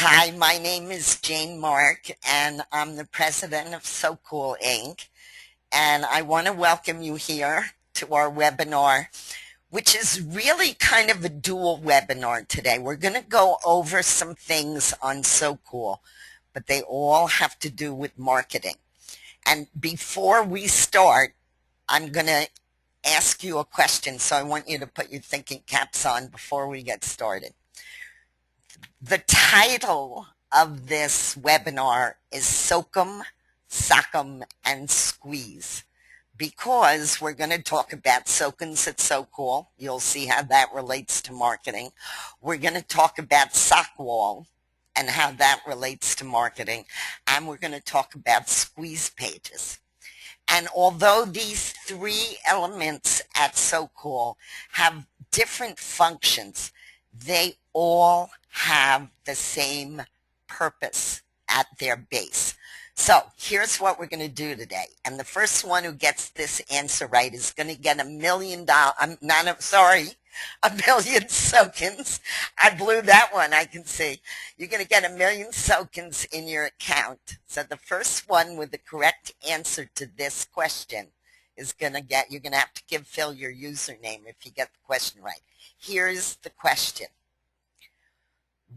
Hi, my name is Jane Mark, and I'm the president of Sokum Inc. And I want to welcome you here to our webinar, which is really kind of a dual webinar today. We're going to go over some things on Sokum, but they all have to do with marketing. And before we start, I'm going to ask you a question, so I want you to put your thinking caps on before we get started. The title of this webinar is Sokum, Sokum, and Squeeze, because we're going to talk about Sokums at Sokum. You'll see how that relates to marketing. We're going to talk about Sockwall and how that relates to marketing, and we're going to talk about squeeze pages. And although these three elements at Sokum have different functions, they all have the same purpose at their base. So here's what we're going to do today. And the first one who gets this answer right is going to get $1 million. $1 million Sokums. I blew that one, I can see. You're going to get 1 million Sokums in your account. So the first one with the correct answer to this question is going to get, you're going to have to give Phil your username if you get the question right. Here's the question.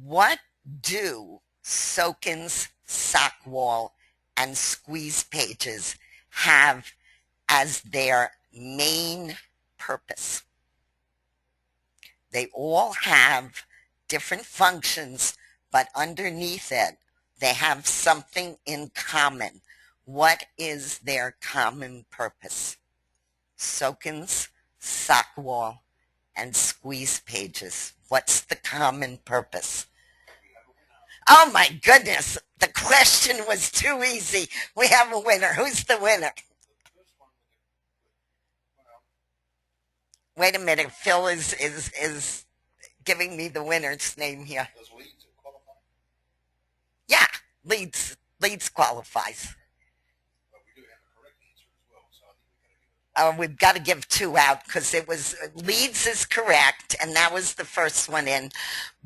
What do Sokums, Sockwall, and Squeeze pages have as their main purpose? They all have different functions, but underneath it, they have something in common. What is their common purpose? Sokums, Sockwall, and Squeeze pages. What's the common purpose? Oh my goodness, the question was too easy. We have a winner. Who's the winner? Wait a minute, Phil is giving me the winner's name here. Yeah, leads qualifies. We've got to give two out because it was leads is correct, and that was the first one in.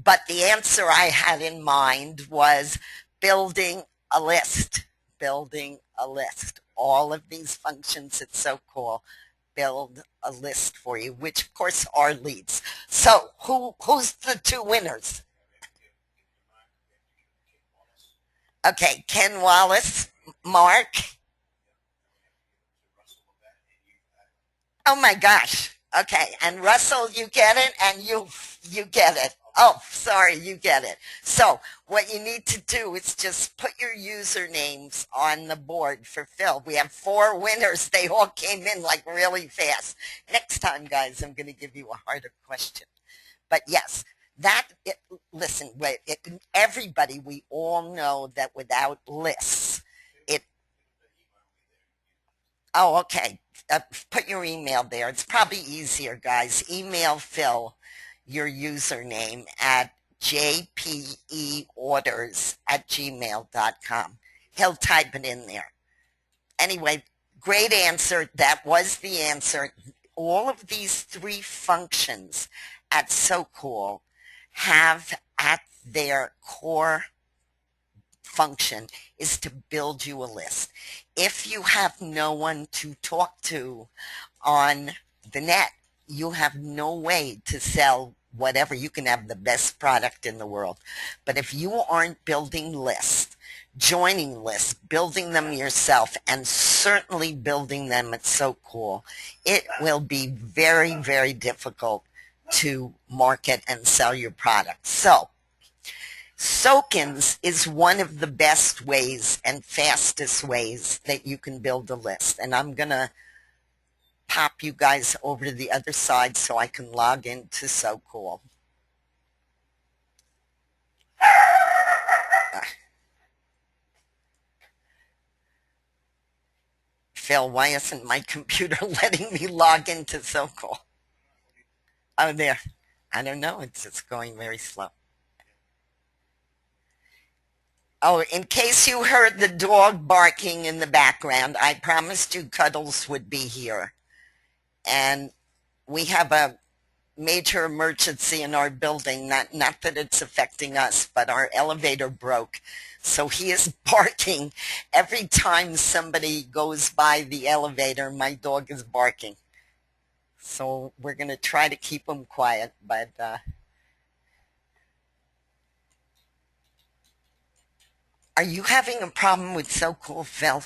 But the answer I had in mind was building a list. Building a list. All of these functions, it's so cool. Build a list for you, which of course are leads. So who's the two winners? Okay, Ken Wallace, Mark. Oh my gosh. Okay. And Russell, you get it, and you get it. Oh, sorry, you get it. So what you need to do is just put your usernames on the board for Phil. We have 4 winners. They all came in like really fast. Next time, guys, I'm going to give you a harder question. But yes, listen, everybody, we all know that without lists, oh, okay. Put your email there. It's probably easier, guys. Email Phil your username at jpeorders@gmail.com. He'll type it in there. Anyway, great answer. That was the answer. All of these 3 functions at Sokum have at their core function is to build you a list. If you have no one to talk to on the net, you have no way to sell whatever. You can have the best product in the world. But if you aren't building lists, joining lists, building them yourself, and certainly building them at Sokum, it will be very, very difficult to market and sell your product. So Sokums is one of the best ways and fastest ways that you can build a list. And I'm going to pop you guys over to the other side so I can log into Sokum. Phil, why isn't my computer letting me log into Sokum? Oh, there. I don't know. It's just going very slow. Oh, in case you heard the dog barking in the background, I promised you Cuddles would be here. And we have a major emergency in our building. Not that it's affecting us, but our elevator broke. So he is barking every time somebody goes by the elevator. My dog is barking. So we're going to try to keep him quiet, but are you having a problem with So Cool, Phil?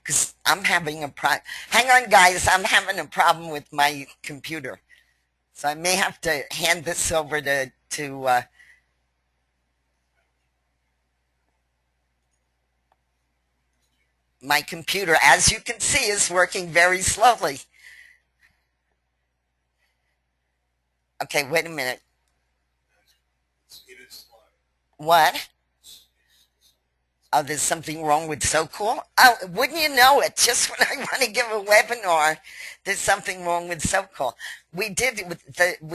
Because I'm having a problem. Hang on, guys. I'm having a problem with my computer. So I may have to hand this over to my computer. As you can see, is working very slowly. Okay, wait a minute. What? Oh, there's something wrong with So Cool? Oh, wouldn't you know it? Just when I want to give a webinar, there's something wrong with So Cool. We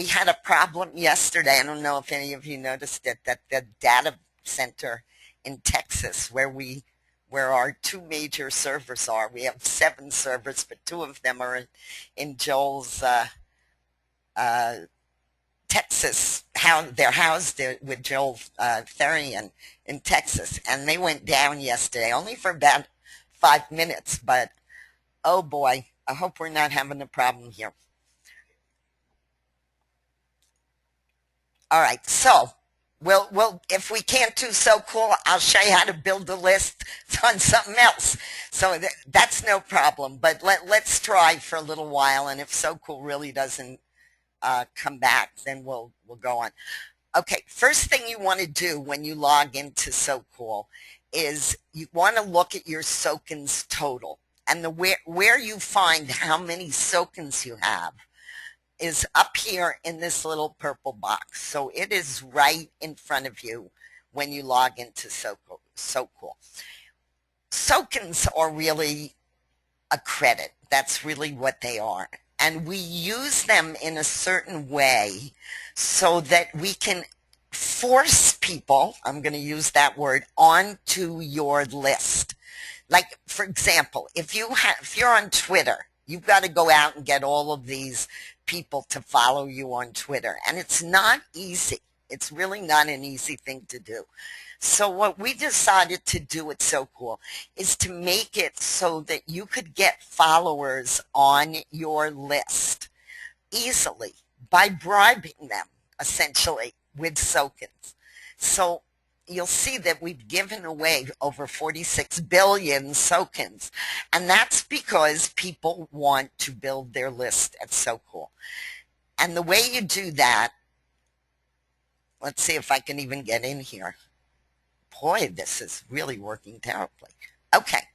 had a problem yesterday. I don't know if any of you noticed it, that the data center in Texas where our two major servers are. We have 7 servers, but 2 of them are in Joel's uh, Texas. How they're housed with Joel Therian in Texas, and they went down yesterday, only for about 5 minutes. But oh boy, I hope we're not having a problem here. All right, so we'll if we can't do So Cool, I'll show you how to build a list on something else. So that's no problem. But let's try for a little while, and if So Cool really doesn't come back, then we'll go on. Okay, first thing you want to do when you log into So Cool is you want to look at your Sokens total, and where you find how many Sokens you have is up here in this little purple box. So it is right in front of you when you log into So Cool. Sokens are really a credit. That's really what they are. And we use them in a certain way so that we can force people, I'm going to use that word, onto your list. Like, for example, if you're on Twitter, you've got to go out and get all of these people to follow you on Twitter. And it's not easy. It's really not an easy thing to do. So what we decided to do at So Cool is to make it so that you could get followers on your list easily by bribing them, essentially, with Sokens. So you'll see that we've given away over 46 billion Sokens, and that's because people want to build their list at So Cool. And the way you do that, let's see if I can even get in here. Boy, this is really working terribly. Okay,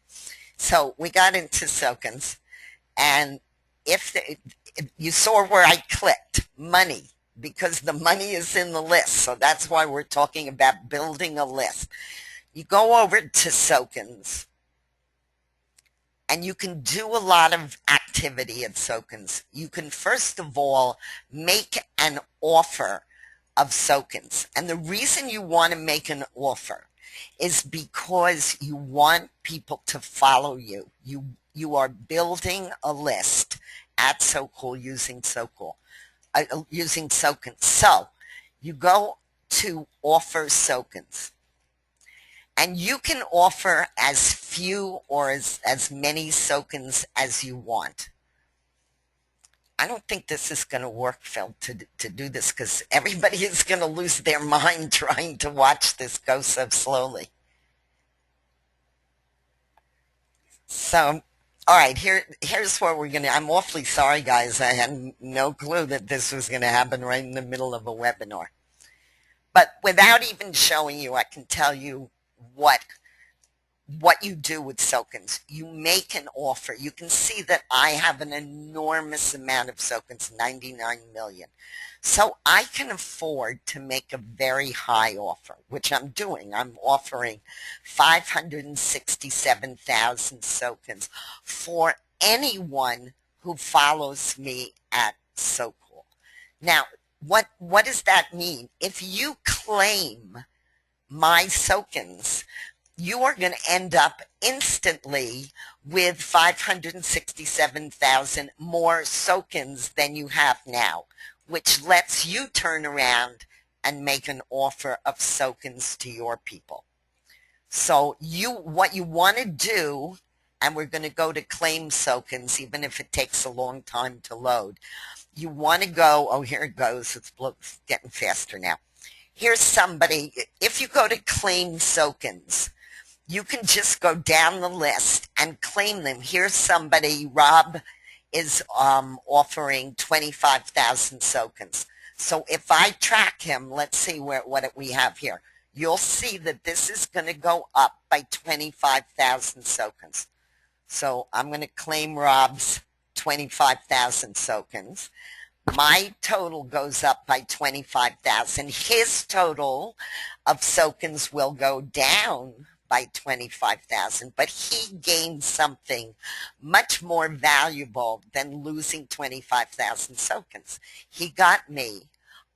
so we got into Sokens, and if you saw where I clicked money, because the money is in the list, so that's why we're talking about building a list. You go over to Sokens, and you can do a lot of activity at Sokens. You can first of all make an offer of Sokens, and the reason you want to make an offer is because you want people to follow you. You are building a list at So Cool using So Cool, using Sokens. So you go to offer Sokens, and you can offer as few or as many Sokens as you want. I don't think this is going to work, Phil, to do this, because everybody is going to lose their mind trying to watch this go so slowly. So, all right, here's what we're going to, I'm awfully sorry, guys. I had no clue that this was going to happen right in the middle of a webinar. But without even showing you, I can tell you what you do with Sokens. You make an offer. You can see that I have an enormous amount of Sokens, 99 million. So I can afford to make a very high offer, which I'm doing. I'm offering 567,000 Sokens for anyone who follows me at So Cool. Now, what does that mean? If you claim my Sokens, you are going to end up instantly with 567,000 more Sokens than you have now, which lets you turn around and make an offer of Sokens to your people. So what you want to do, and we're going to go to claim Sokens, even if it takes a long time to load. You want to go, oh, here it goes. It's getting faster now. Here's somebody, if you go to claim Sokens, you can just go down the list and claim them. Here's somebody, Rob is offering 25,000 Sokens. So if I track him, let's see what we have here. You'll see that this is going to go up by 25,000 Sokens. So I'm going to claim Rob's 25,000 Sokens. My total goes up by 25,000. His total of Sokens will go down by 25,000, but he gained something much more valuable than losing 25,000 Sokens. He got me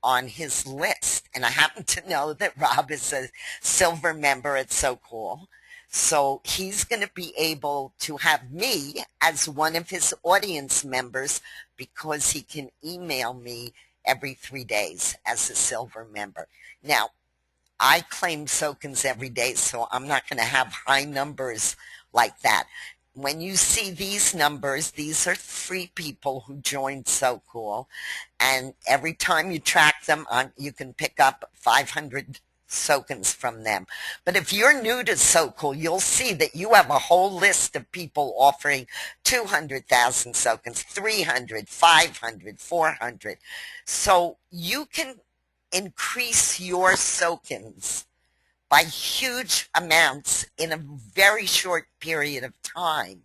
on his list, and I happen to know that Rob is a silver member at Sokum. So he's going to be able to have me as one of his audience members because he can email me every 3 days as a silver member. Now, I claim Sokens every day, so I'm not going to have high numbers like that. When you see these numbers, these are free people who joined Sokum, and every time you track them, you can pick up 500 Sokens from them. But if you're new to Sokum, you'll see that you have a whole list of people offering 200,000 Sokens, 300, 500, 400. So you can increase your Sokens by huge amounts in a very short period of time.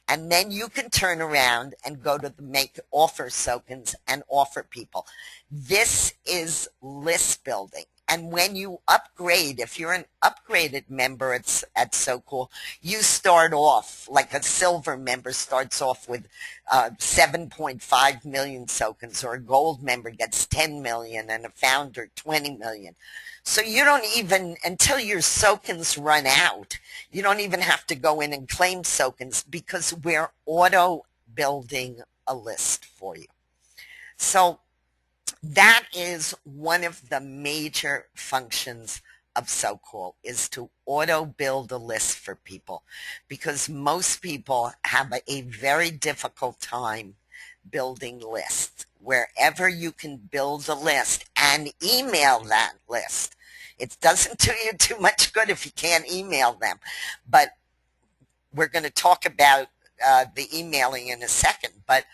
And then you can turn around and go to the make offer Sokens and offer people. This is list building. And when you upgrade, if you're an upgraded member at Sokum, you start off like a silver member starts off with 7.5 million Sokens, or a gold member gets 10 million, and a founder 20 million. So you don't even, until your Sokens run out, you don't even have to go in and claim Sokens because we're auto building a list for you. So that is one of the major functions of Sokum, is to auto build a list for people, because most people have a very difficult time building lists. Wherever you can build a list and email that list, it doesn't do you too much good if you can't email them. But we're going to talk about the emailing in a second. But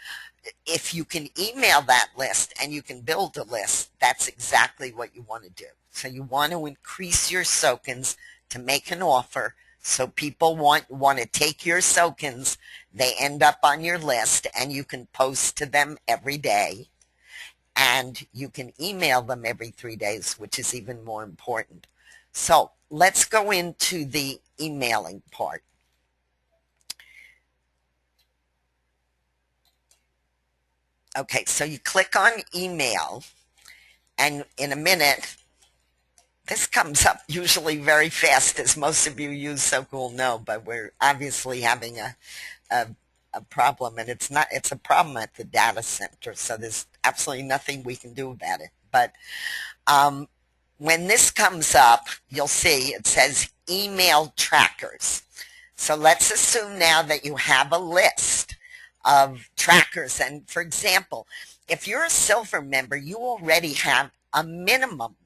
if you can email that list and you can build a list, that's exactly what you want to do. So you want to increase your Sokens to make an offer. So people want to take your Sokens, they end up on your list, and you can post to them every day. And you can email them every 3 days, which is even more important. So let's go into the emailing part. Okay, so you click on email, and in a minute, this comes up usually very fast, as most of you use Sokum know, but we're obviously having a problem, and it's a problem at the data center, so there's absolutely nothing we can do about it. But when this comes up, you'll see it says email trackers. So let's assume now that you have a list of trackers, and for example, if you're a silver member, you already have a minimum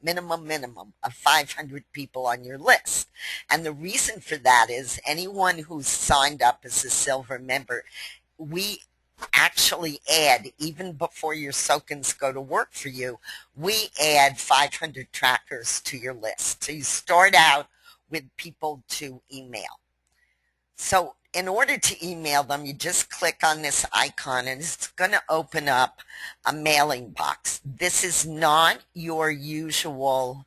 of 500 people on your list. And the reason for that is anyone who's signed up as a silver member, we actually add, even before your Sokens go to work for you, we add 500 trackers to your list. So you start out with people to email. So in order to email them, you just click on this icon and it's going to open up a mailing box. This is not your usual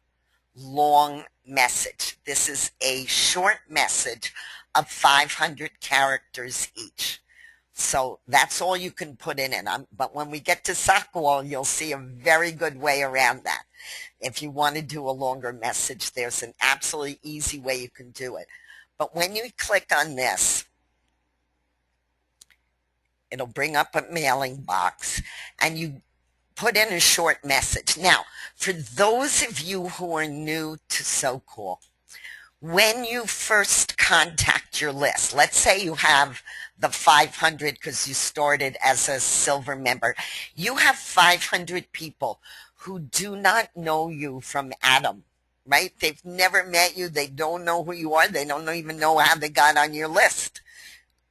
long message. This is a short message of 500 characters each. So that's all you can put in it. But when we get to Sokum, you'll see a very good way around that. If you want to do a longer message, there's an absolutely easy way you can do it. But when you click on this, it'll bring up a mailing box, and you put in a short message. Now, for those of you who are new to So Cool, when you first contact your list, let's say you have the 500 because you started as a silver member, you have 500 people who do not know you from Adam, right? They've never met you. They don't know who you are. They don't even know how they got on your list.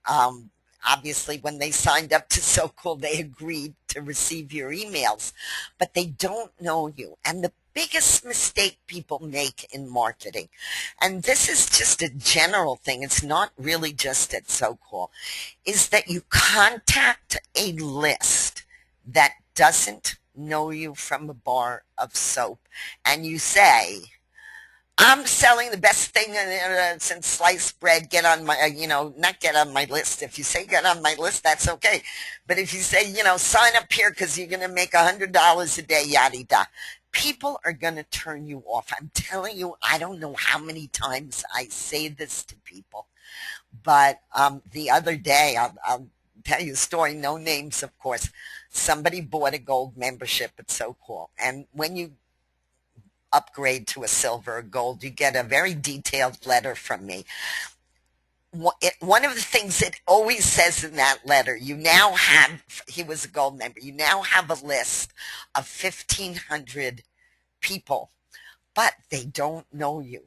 Um, Obviously, when they signed up to So Cool, they agreed to receive your emails, but they don't know you. And the biggest mistake people make in marketing, and this is just a general thing, it's not really just at So Cool, is that you contact a list that doesn't know you from a bar of soap, and you say, I'm selling the best thing since sliced bread. Get on my, not get on my list. If you say get on my list, that's okay. But if you say, sign up here because you're going to make $100 a day, yada yada, people are going to turn you off. I'm telling you, I don't know how many times I say this to people. But the other day, I'll tell you a story, no names, of course. Somebody bought a gold membership at So Cool. And when you upgrade to a silver or gold, you get a very detailed letter from me. One of the things it always says in that letter, you now have, he was a gold member, you now have a list of 1,500 people, but they don't know you.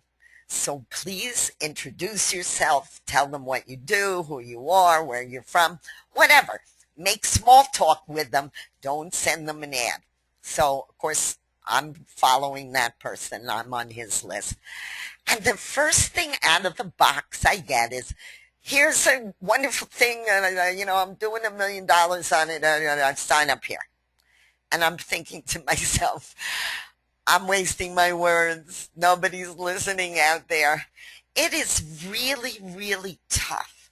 So please introduce yourself, tell them what you do, who you are, where you're from, whatever. Make small talk with them. Don't send them an ad. So, of course, I'm following that person. I'm on his list. And the first thing out of the box I get is, here's a wonderful thing, I'm doing $1 million on it, sign up here. And I'm thinking to myself, I'm wasting my words. Nobody's listening out there. It is really, really tough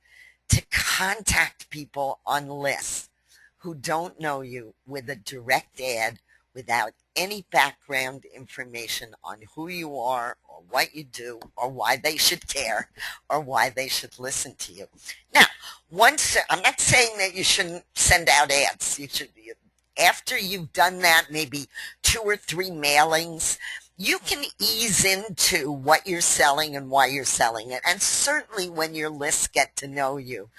to contact people on lists who don't know you with a direct ad without any background information on who you are or what you do or why they should care or why they should listen to you. Now, I'm not saying that you shouldn't send out ads. You should, after you've done that, maybe 2 or 3 mailings, you can ease into what you're selling and why you're selling it. And certainly when your lists get to know you,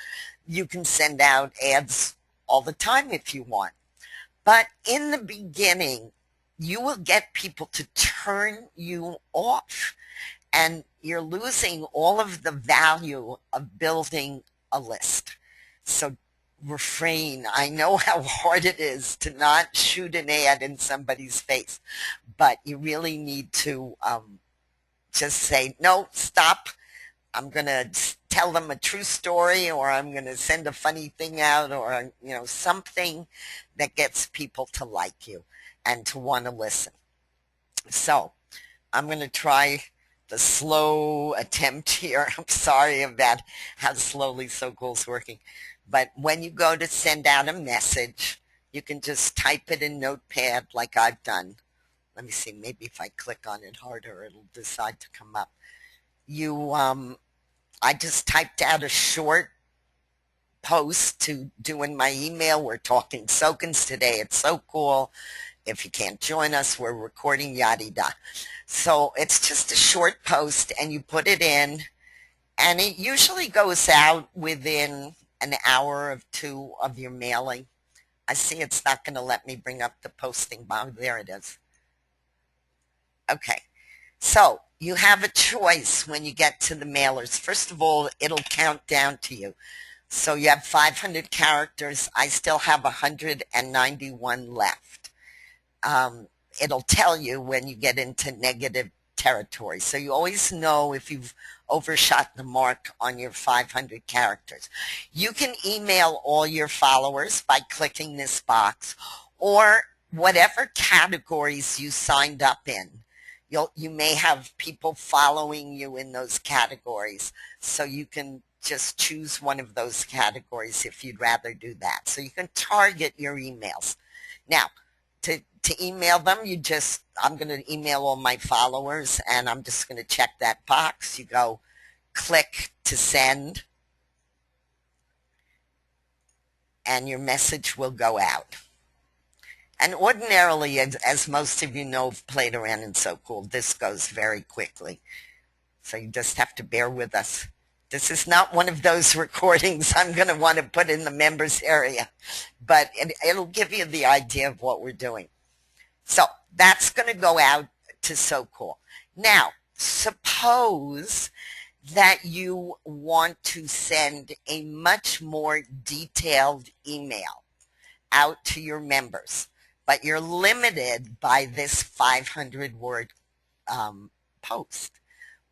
you can send out ads all the time if you want. But in the beginning, you will get people to turn you off, and you're losing all of the value of building a list. So refrain. I know how hard it is to not shoot an ad in somebody's face, but you really need to just say, no, stop. I'm going to tell them a true story, or I'm going to send a funny thing out, or, something that gets people to like you and to want to listen. So I'm going to try the slow attempt here. I'm sorry about how slowly So Cool's working. But when you go to send out a message, you can just type it in Notepad like I've done. Let me see, maybe if I click on it harder, it'll decide to come up. I just typed out a short post to do in my email. We're talking Sokens today. It's so cool. If you can't join us, we're recording yada yada. So it's just a short post, and you put it in, and it usually goes out within an hour or 2 of your mailing. I see it's not going to let me bring up the posting bar. There it is. Okay. So you have a choice when you get to the mailers. First of all, it'll count down to you. So you have 500 characters. I still have 191 left. It'll tell you when you get into negative territory. So you always know if you've overshot the mark on your 500 characters. You can email all your followers by clicking this box, or whatever categories you signed up in. You may have people following you in those categories, so you can just choose one of those categories if you'd rather do that. So you can target your emails. Now, to email them, I'm going to email all my followers, and I'm just going to check that box. You go click to send, and your message will go out. And ordinarily, as most of you know, have played around in So Cool, this goes very quickly. So you just have to bear with us. This is not one of those recordings I'm going to want to put in the members area, but it'll give you the idea of what we're doing. So that's going to go out to So Cool. Now, suppose that you want to send a much more detailed email out to your members, but you're limited by this 500-word post.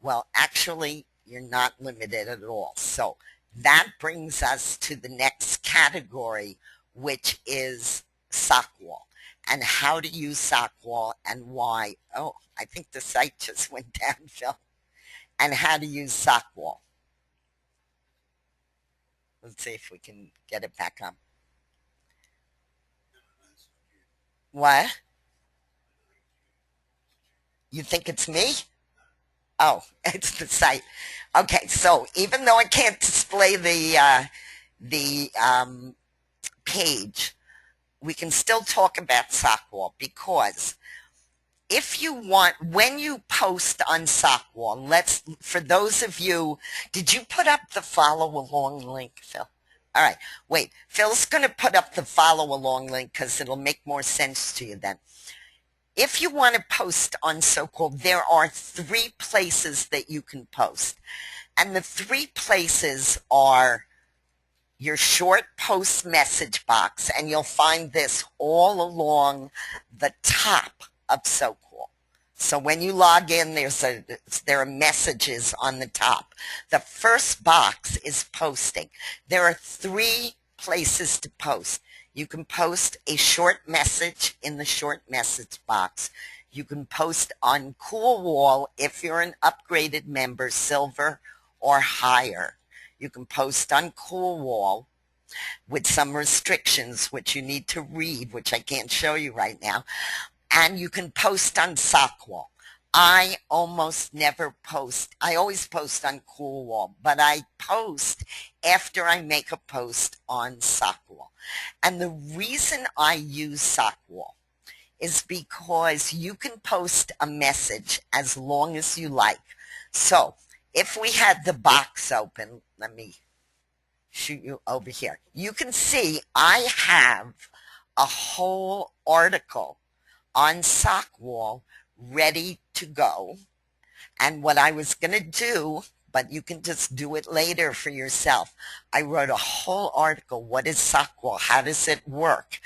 Well, actually, you're not limited at all. So that brings us to the next category, which is Sockwall, and how to use Sockwall and why. Oh, I think the site just went down, Phil. And how to use Sockwall. Let's see if we can get it back up. What? You think it's me? Oh, it's the site. Okay, so even though I can't display the page, we can still talk about Sockwall, because if you want, when you post on Sockwall, for those of you, did you put up the follow along link, Phil? All right, wait, Phil's going to put up the follow along link because it'll make more sense to you then. If you want to post on So-Called, there are 3 places that you can post. And the 3 places are your short post message box, and you'll find this all along the top of So-Called. So when you log in, there are messages on the top. The first box is posting. There are 3 places to post. You can post a short message in the short message box. You can post on Cool Wall if you're an upgraded member, silver or higher. You can post on Cool Wall with some restrictions, which you need to read, which I can't show you right now. And you can post on Sockwall. I almost never post. I always post on Cool Wall, but I post after I make a post on Sockwall. And the reason I use Sockwall is because you can post a message as long as you like. So if we had the box open, let me shoot you over here. You can see I have a whole article on Sockwall ready to go. And what I was going to do, but you can just do it later for yourself, I wrote a whole article. What is Sockwall? How does it work?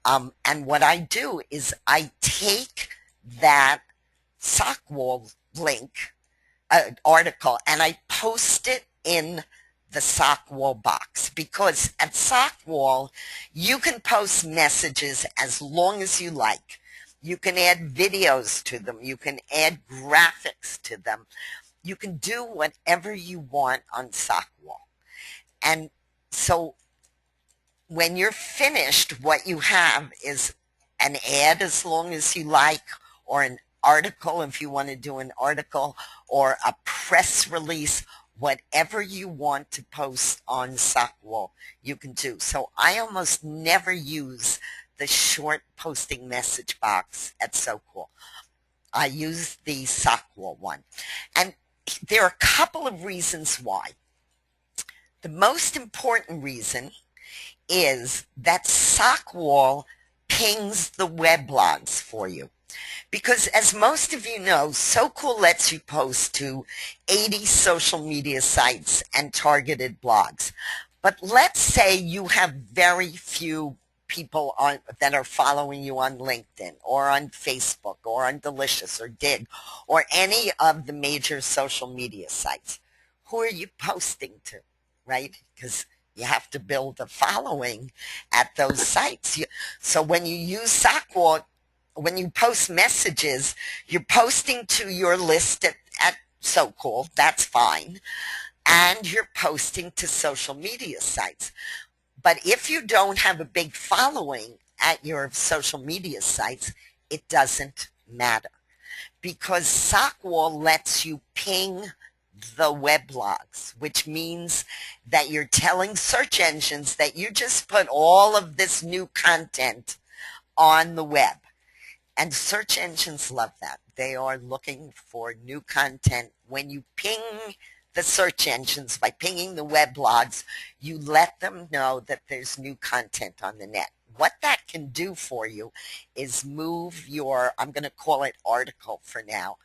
And what I do is I take that Sockwall link, article, and I post it in the Sockwall box, because at Sockwall you can post messages as long as you like. You can add videos to them. You can add graphics to them. You can do whatever you want on Sockwall. And so when you're finished, what you have is an ad as long as you like, or an article if you want to do an article, or a press release. Whatever you want to post on Sockwall, you can do. So I almost never use the short posting message box at So-Called. I use the Sockwall one. And there are a couple of reasons why. The most important reason is that Sockwall pings the weblogs for you. Because as most of you know, So-Called lets you post to 80 social media sites and targeted blogs. But let's say you have very few people that are following you on LinkedIn or on Facebook or on Delicious or Dig or any of the major social media sites. Who are you posting to, right? Because you have to build a following at those sites. So when you use Sockwall, when you post messages, you're posting to your list at So-Called, that's fine, and you're posting to social media sites. But if you don't have a big following at your social media sites, it doesn't matter, because Sockwall lets you ping the weblogs, which means that you're telling search engines that you just put all of this new content on the web. And search engines love that. They are looking for new content. When you ping the search engines by pinging the web blogs, you let them know that there's new content on the net. What that can do for you is move your, I'm going to call it article for now,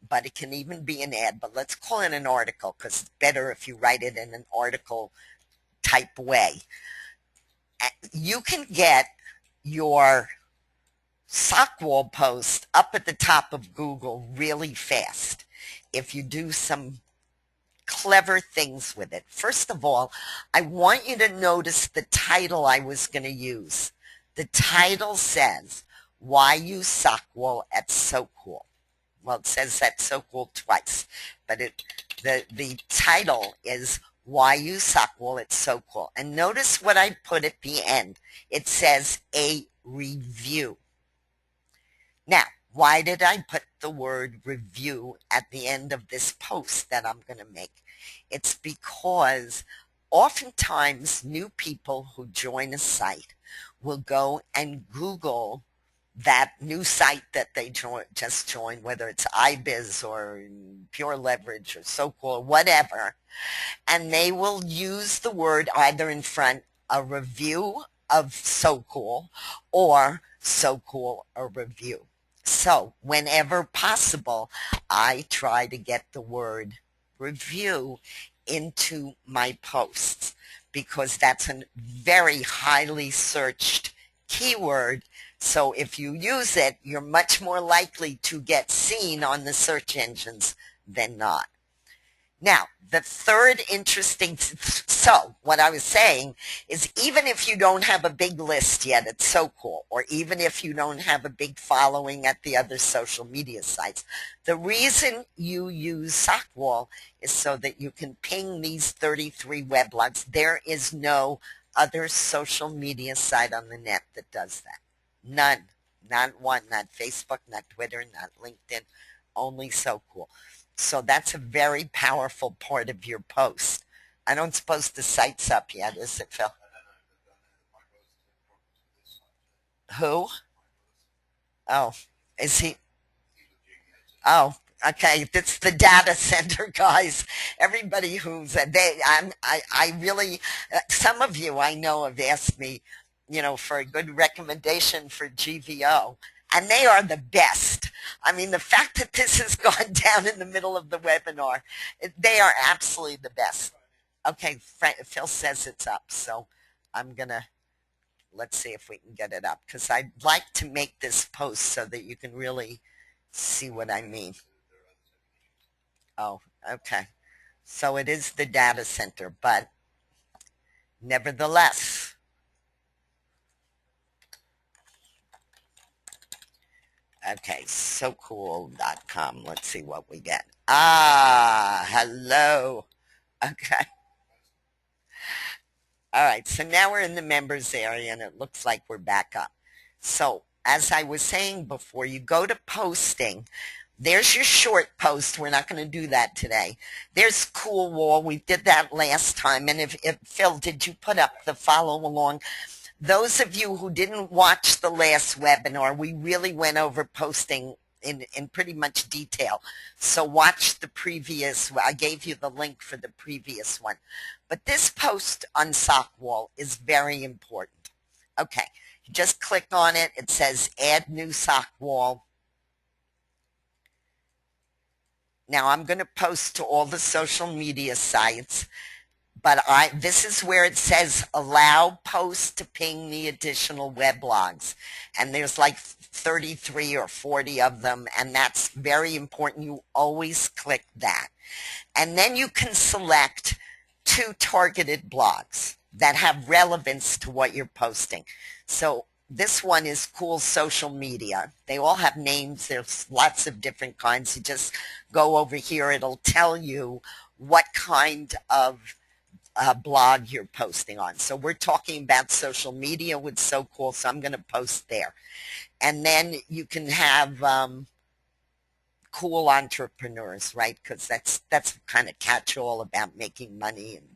but it can even be an ad, but let's call it an article because it's better if you write it in an article type way. You can get your sock wall post up at the top of Google really fast if you do some clever things with it. First of all, I want you to notice the title I was going to use. The title says, "Why Use Sock Wool at So Cool." Well, it says that So Cool twice, but the title is "Why Use Sock Wool at So Cool." And notice what I put at the end. It says a review. Now, why did I put the word review at the end of this post that I'm going to make? It's because oftentimes new people who join a site will go and Google that new site that they just joined, whether it's iBiz or Pure Leverage or So Cool or whatever, and they will use the word either in front, a review of So Cool, or So Cool a review. So whenever possible, I try to get the word review into my posts because that's a very highly searched keyword. So if you use it, you're much more likely to get seen on the search engines than not. Now, the third interesting, so what I was saying is even if you don't have a big list yet at So Cool, or even if you don't have a big following at the other social media sites, the reason you use Sock Wall is so that you can ping these 33 weblogs. There is no other social media site on the net that does that. None. Not one. Not Facebook, not Twitter, not LinkedIn. Only So Cool. So that's a very powerful part of your post. I don't suppose the site's up yet, is it, Phil? Who? Oh, is he? Oh, okay. That's the data center guys. Everybody who's I really. Some of you I know have asked me, for a good recommendation for GVO, and they are the best. I mean, the fact that this has gone down in the middle of the webinar, they are absolutely the best. Okay, Phil says it's up, so I'm gonna. Let's see if we can get it up because I'd like to make this post so that you can really see what I mean. Oh, okay. So it is the data center, but nevertheless. Okay, socool.com. Let's see what we get. Ah, hello. Okay. All right, so now we're in the members area and it looks like we're back up. So as I was saying before, you go to posting. There's your short post. We're not going to do that today. There's Cool Wall. We did that last time. And if Phil, did you put up the follow along? Those of you who didn't watch the last webinar, we really went over posting in pretty much detail. So watch the previous, I gave you the link for the previous one. But this post on Sock Wall is very important. Okay, you just click on it. It says add new Sock Wall. Now I'm going to post to all the social media sites, but this is where it says allow posts to ping the additional weblogs. And there's like 33 or 40 of them, and that's very important. You always click that. And then you can select 2 targeted blogs that have relevance to what you're posting. So this one is Cool Social Media. They all have names. There's lots of different kinds. You just go over here. It'll tell you what kind of blog you're posting on. So we're talking about social media with So Cool, so I'm going to post there. And then you can have cool entrepreneurs, right? Because that's kind of catch-all about making money and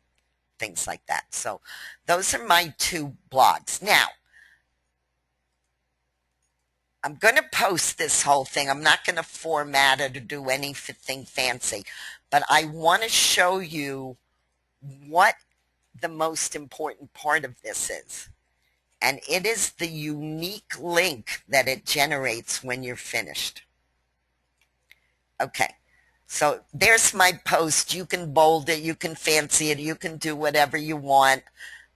things like that. So those are my 2 blogs. Now, I'm going to post this whole thing. I'm not going to format it or do anything fancy, but I want to show you what the most important part of this is. And it is the unique link that it generates when you're finished. Okay, so there's my post. You can bold it, you can fancy it, you can do whatever you want.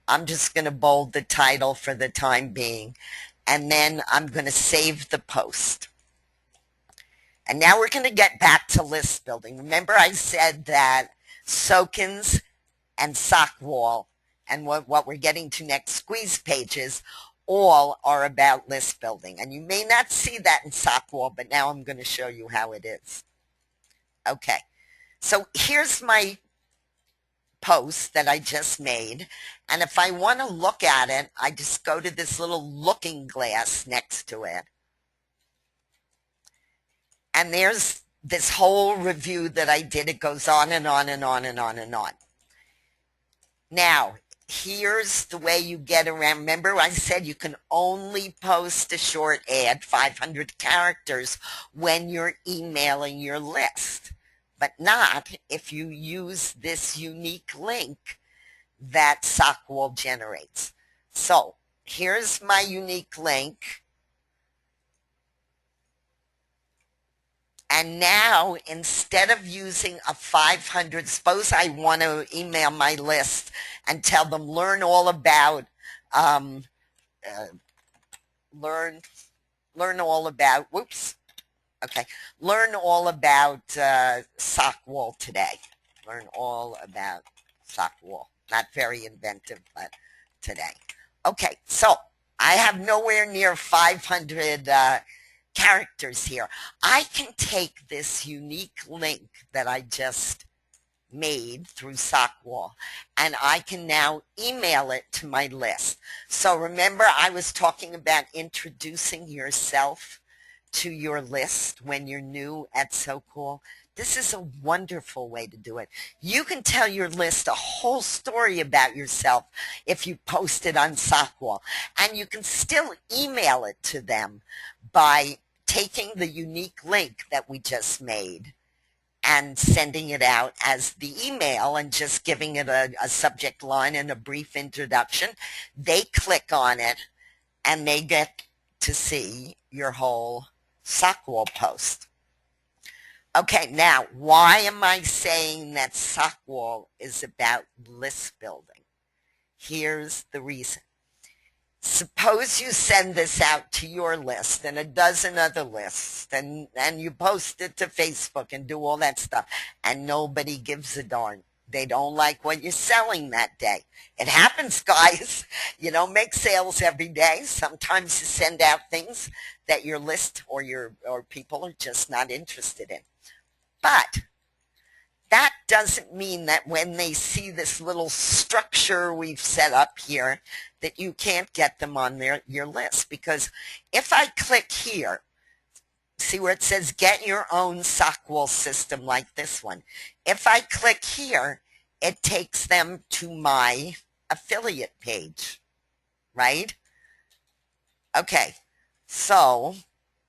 I'm just going to bold the title for the time being. And then I'm going to save the post. And now we're going to get back to list building. Remember I said that Sokens and Sockwall and what we're getting to next, squeeze pages, all are about list building. And you may not see that in Sockwall, but now I'm going to show you how it is. Okay, so here's my post that I just made. And if I want to look at it, I just go to this little looking glass next to it. And there's this whole review that I did. It goes on and on and on and on and on. Now, here's the way you get around. Remember I said you can only post a short ad, 500 characters, when you're emailing your list, but not if you use this unique link that Sockwall generates. So here's my unique link. And now, instead of using a 500, suppose I want to email my list and tell them learn all about, learn all about, learn all about Sockwall today. Learn all about Sockwall. Not very inventive, but today. Okay, so I have nowhere near 500 characters here. I can take this unique link that I just made through Sockwall and I can now email it to my list. So remember I was talking about introducing yourself to your list when you're new at Sokum. This is a wonderful way to do it. You can tell your list a whole story about yourself if you post it on Sockwall, and you can still email it to them by taking the unique link that we just made and sending it out as the email and just giving it a subject line and a brief introduction. They click on it and they get to see your whole Sockwall post. Okay, now, why am I saying that Sockwall is about list building? Here's the reason. Suppose you send this out to your list and a dozen other lists, and you post it to Facebook and do all that stuff, and nobody gives a darn. They don't like what you're selling that day. It happens, guys. You don't make sales every day. Sometimes you send out things that your list or people are just not interested in. But that doesn't mean that when they see this little structure we've set up here that you can't get them on your list. Because if I click here, see where it says get your own Sockwall system like this one. If I click here, it takes them to my affiliate page, right? Okay, so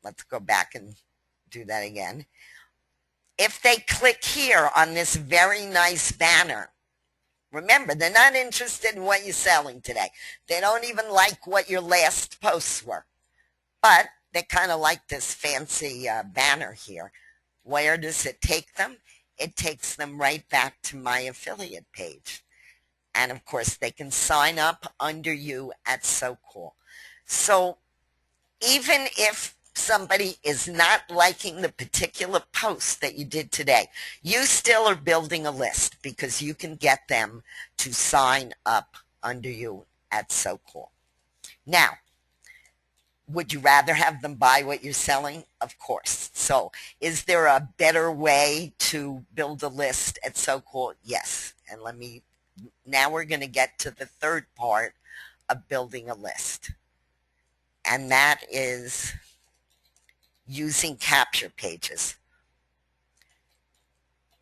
let's go back and do that again. If they click here on this very nice banner, remember, they're not interested in what you're selling today. They don't even like what your last posts were. But they kind of like this fancy banner here. Where does it take them? It takes them right back to my affiliate page. And, of course, they can sign up under you at Sokum. So even if somebody is not liking the particular post that you did today, you still are building a list because you can get them to sign up under you at Sokum. Now, would you rather have them buy what you're selling? Of course. So is there a better way to build a list at Sokum? Yes. And now we're going to get to the third part of building a list. And that is using capture pages.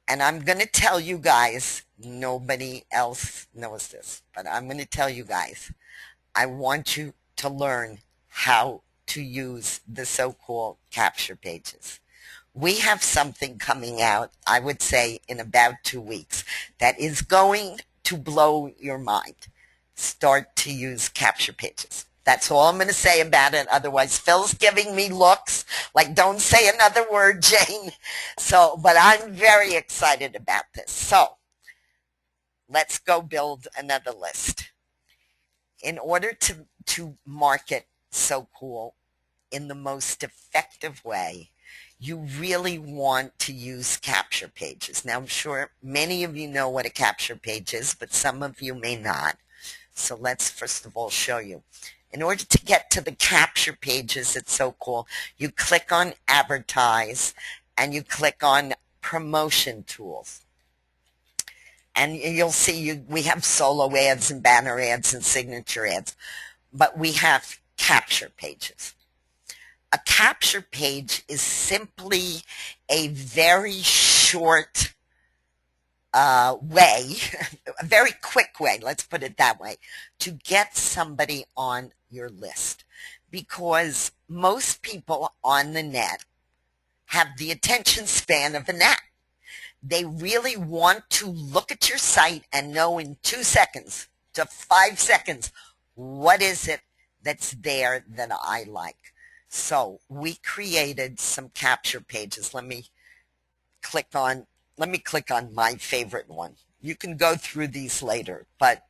And I'm going to tell you guys, nobody else knows this, but I'm going to tell you guys, I want you to learn how to use the So Cool capture pages. We have something coming out, I would say, in about 2 weeks that is going to blow your mind. Start to use capture pages. That's all I'm going to say about it. Otherwise, Phil's giving me looks like, don't say another word, Jane. So, but I'm very excited about this. So, let's go build another list. In order to market So Cool in the most effective way, you really want to use capture pages. Now, I'm sure many of you know what a capture page is, but some of you may not. So let's first of all show you. In order to get to the capture pages at So Cool, you click on Advertise and you click on Promotion Tools. And you'll see we have solo ads and banner ads and signature ads, but we have capture pages. A capture page is simply a very short way, a very quick way, let's put it that way, to get somebody on your list. Because most people on the net have the attention span of a gnat. They really want to look at your site and know in 2 seconds to 5 seconds, what is it that's there that I like? So we created some capture pages. Let me click on my favorite one. You can go through these later, but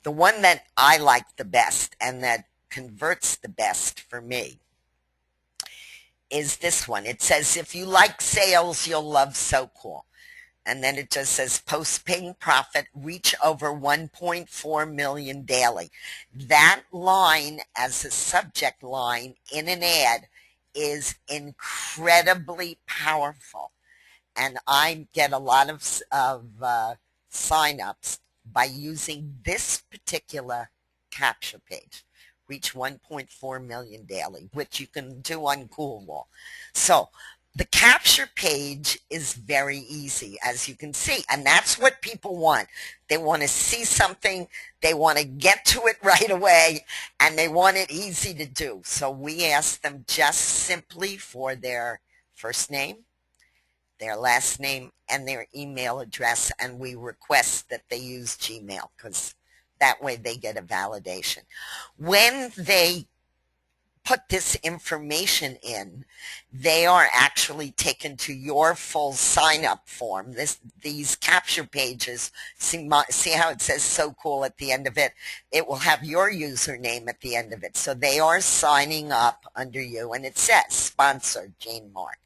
the one that I like the best and that converts the best for me is this one. It says, if you like sales, you'll love So Cool. And then it just says post-paying profit, reach over 1.4 million daily. That line as a subject line in an ad is incredibly powerful. And I get a lot of sign-ups by using this particular capture page. Reach 1.4 million daily, which you can do on Coolwall. So the capture page is very easy, as you can see, and that's what people want. They want to see something, they want to get to it right away, and they want it easy to do. So we ask them just simply for their first name, their last name, and their email address, and we request that they use Gmail because that way they get a validation. When they put this information in, they are actually taken to your full sign-up form. These capture pages, see how it says So Cool at the end of it? It will have your username at the end of it. So they are signing up under you, and it says sponsored Jane Mark.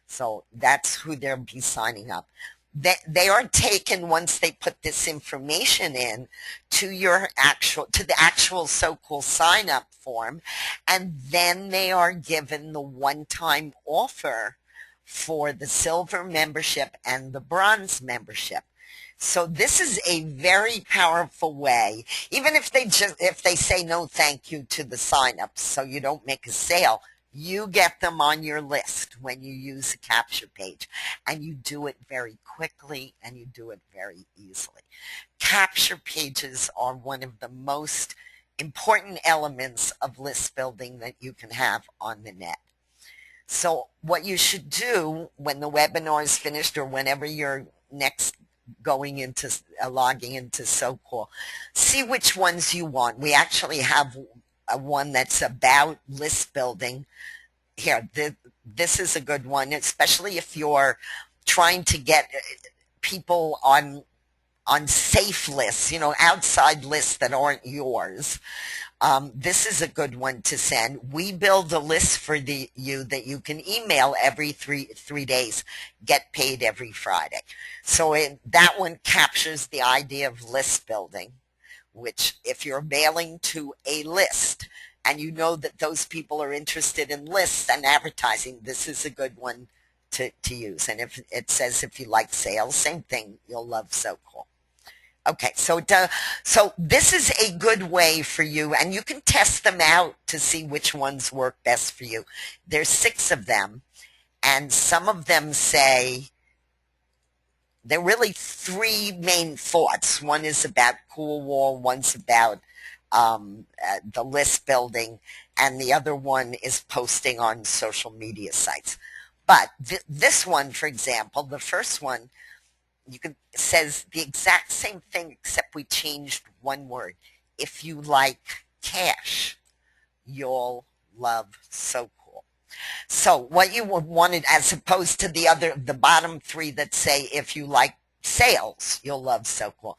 So that's who they'll be signing up. They are taken once they put this information in to the actual So Cool sign up form, and then they are given the one-time offer for the silver membership and the bronze membership. So this is a very powerful way, even if they say no thank you to the sign up so you don't make a sale. You get them on your list when you use a capture page, and you do it very quickly and you do it very easily. Capture pages are one of the most important elements of list building that you can have on the net. So what you should do when the webinar is finished or whenever you're next going into logging into So Cool, see which ones you want. We actually have one that's about list building. Here, this is a good one, especially if you're trying to get people on safe lists, outside lists that aren't yours. This is a good one to send. We build a list for you that you can email every three days, get paid every Friday. So that one captures the idea of list building, which if you're mailing to a list and you know that those people are interested in lists and advertising, this is a good one to use. And if it says if you like sales, same thing, you'll love So Cool. Okay, so this is a good way for you, and you can test them out to see which ones work best for you. There's 6 of them, and some of them say, there are really 3 main thoughts. One is about Coolwall, one's about the list building, and the other one is posting on social media sites. But this one, for example, the first one, says the exact same thing except we changed one word. If you like cash, you'll love So Cool. So what you would want it, as opposed to the bottom three that say if you like sales, you'll love So Cool.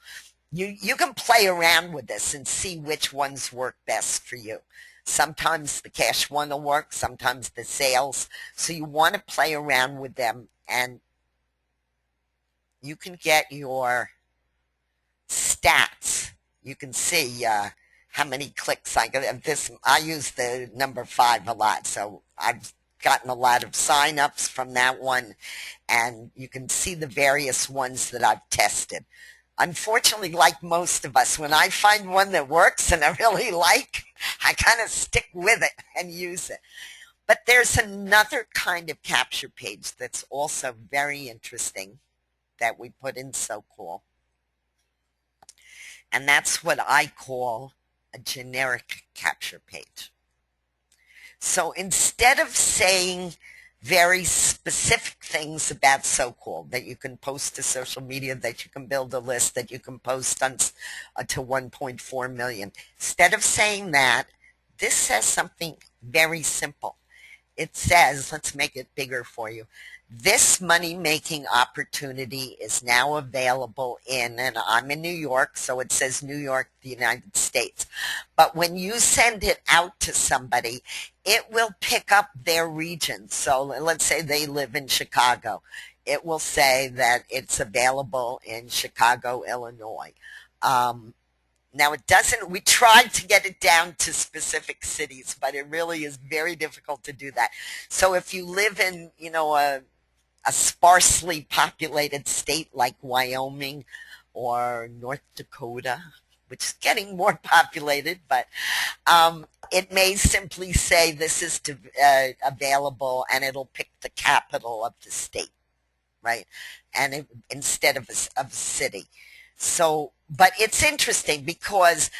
You can play around with this and see which ones work best for you. Sometimes the cash one will work, sometimes the sales. So you want to play around with them, and you can get your stats. You can see how many clicks I get. I use the number 5 a lot, so I've gotten a lot of signups from that one, and you can see the various ones that I've tested. Unfortunately, like most of us, when I find one that works and I really like, I kind of stick with it and use it. But there's another kind of capture page that's also very interesting that we put in So Cool. And that's what I call a generic capture page. So instead of saying very specific things about So Cool that you can post to social media, that you can build a list, that you can post on to 1.4 million, instead of saying that, this says something very simple. It says, let's make it bigger for you. This money-making opportunity is now available in, and I'm in New York, so it says New York, the United States. But when you send it out to somebody, it will pick up their region. So let's say they live in Chicago. It will say that it's available in Chicago, Illinois. Now, it doesn't, we tried to get it down to specific cities, but it really is very difficult to do that. So if you live in, a sparsely populated state like Wyoming or North Dakota, which is getting more populated, but it may simply say this is available, and it'll pick the capital of the state, right? And instead of a city. So, but it's interesting because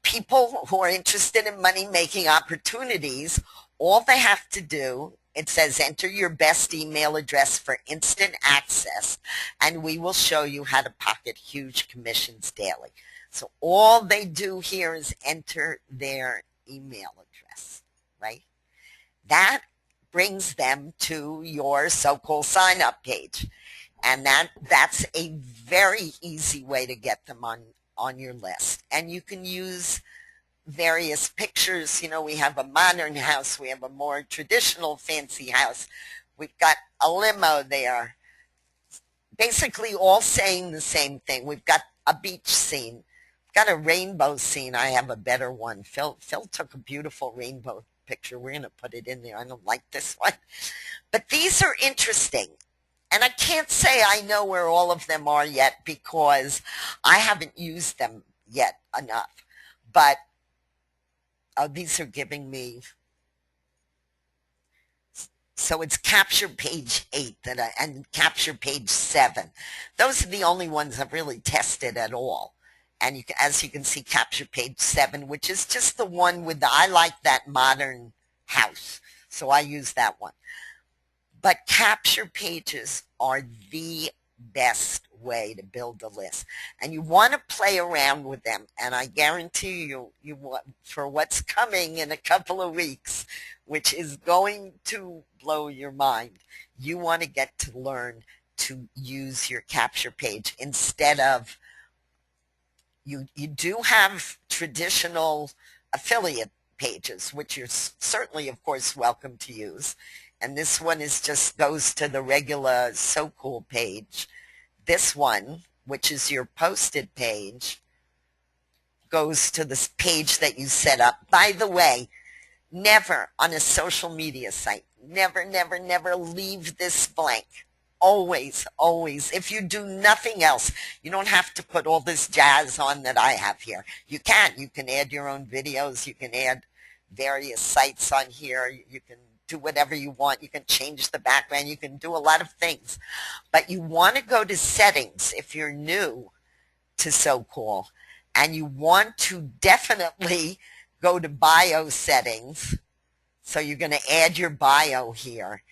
people who are interested in money-making opportunities, all they have to do, it says enter your best email address for instant access, and we will show you how to pocket huge commissions daily. So all they do here is enter their email address, right? That brings them to your So Cool sign-up page. And that's a very easy way to get them on your list. And you can use various pictures. We have a modern house. We have a more traditional fancy house. We've got a limo there. Basically all saying the same thing. We've got a beach scene. We've got a rainbow scene. I have a better one. Phil took a beautiful rainbow picture. We're going to put it in there. I don't like this one. But these are interesting. And I can't say I know where all of them are yet because I haven't used them yet enough. But these are giving me, so it's capture page 8 and capture page 7. Those are the only ones I've really tested at all. And as you can see, capture page 7, which is just the one with I like that modern house. So I use that one. But capture pages are the best way to build a list. And you want to play around with them. And I guarantee you for what's coming in a couple of weeks, which is going to blow your mind, you want to get to learn to use your capture page instead of, you do have traditional affiliate pages, which you're certainly, of course, welcome to use. And this one goes to the regular So Cool page. This one, which is your posted page, goes to this page that you set up. By the way, never on a social media site, never, never, never leave this blank. Always, always. If you do nothing else, you don't have to put all this jazz on that I have here. You can add your own videos. You can add various sites on here. You can do whatever you want. You can change the background. You can do a lot of things. But you want to go to settings if you're new to So Cool and you want to definitely go to bio settings. So you're going to add your bio here,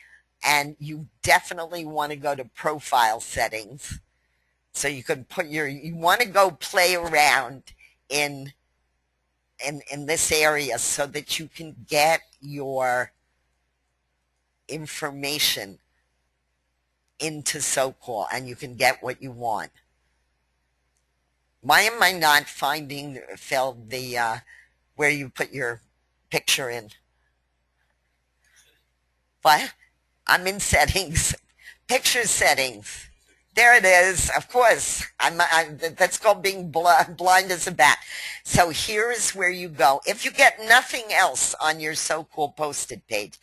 and you definitely want to go to profile settings. So you can put you want to go play around in this area so that you can get your information into SoCal and you can get what you want. Why am I not finding, Phil, the where you put your picture in? What? I'm in settings. Picture settings. There it is. Of course. That's called being blind as a bat. So here is where you go. If you get nothing else on your SoCal posted page,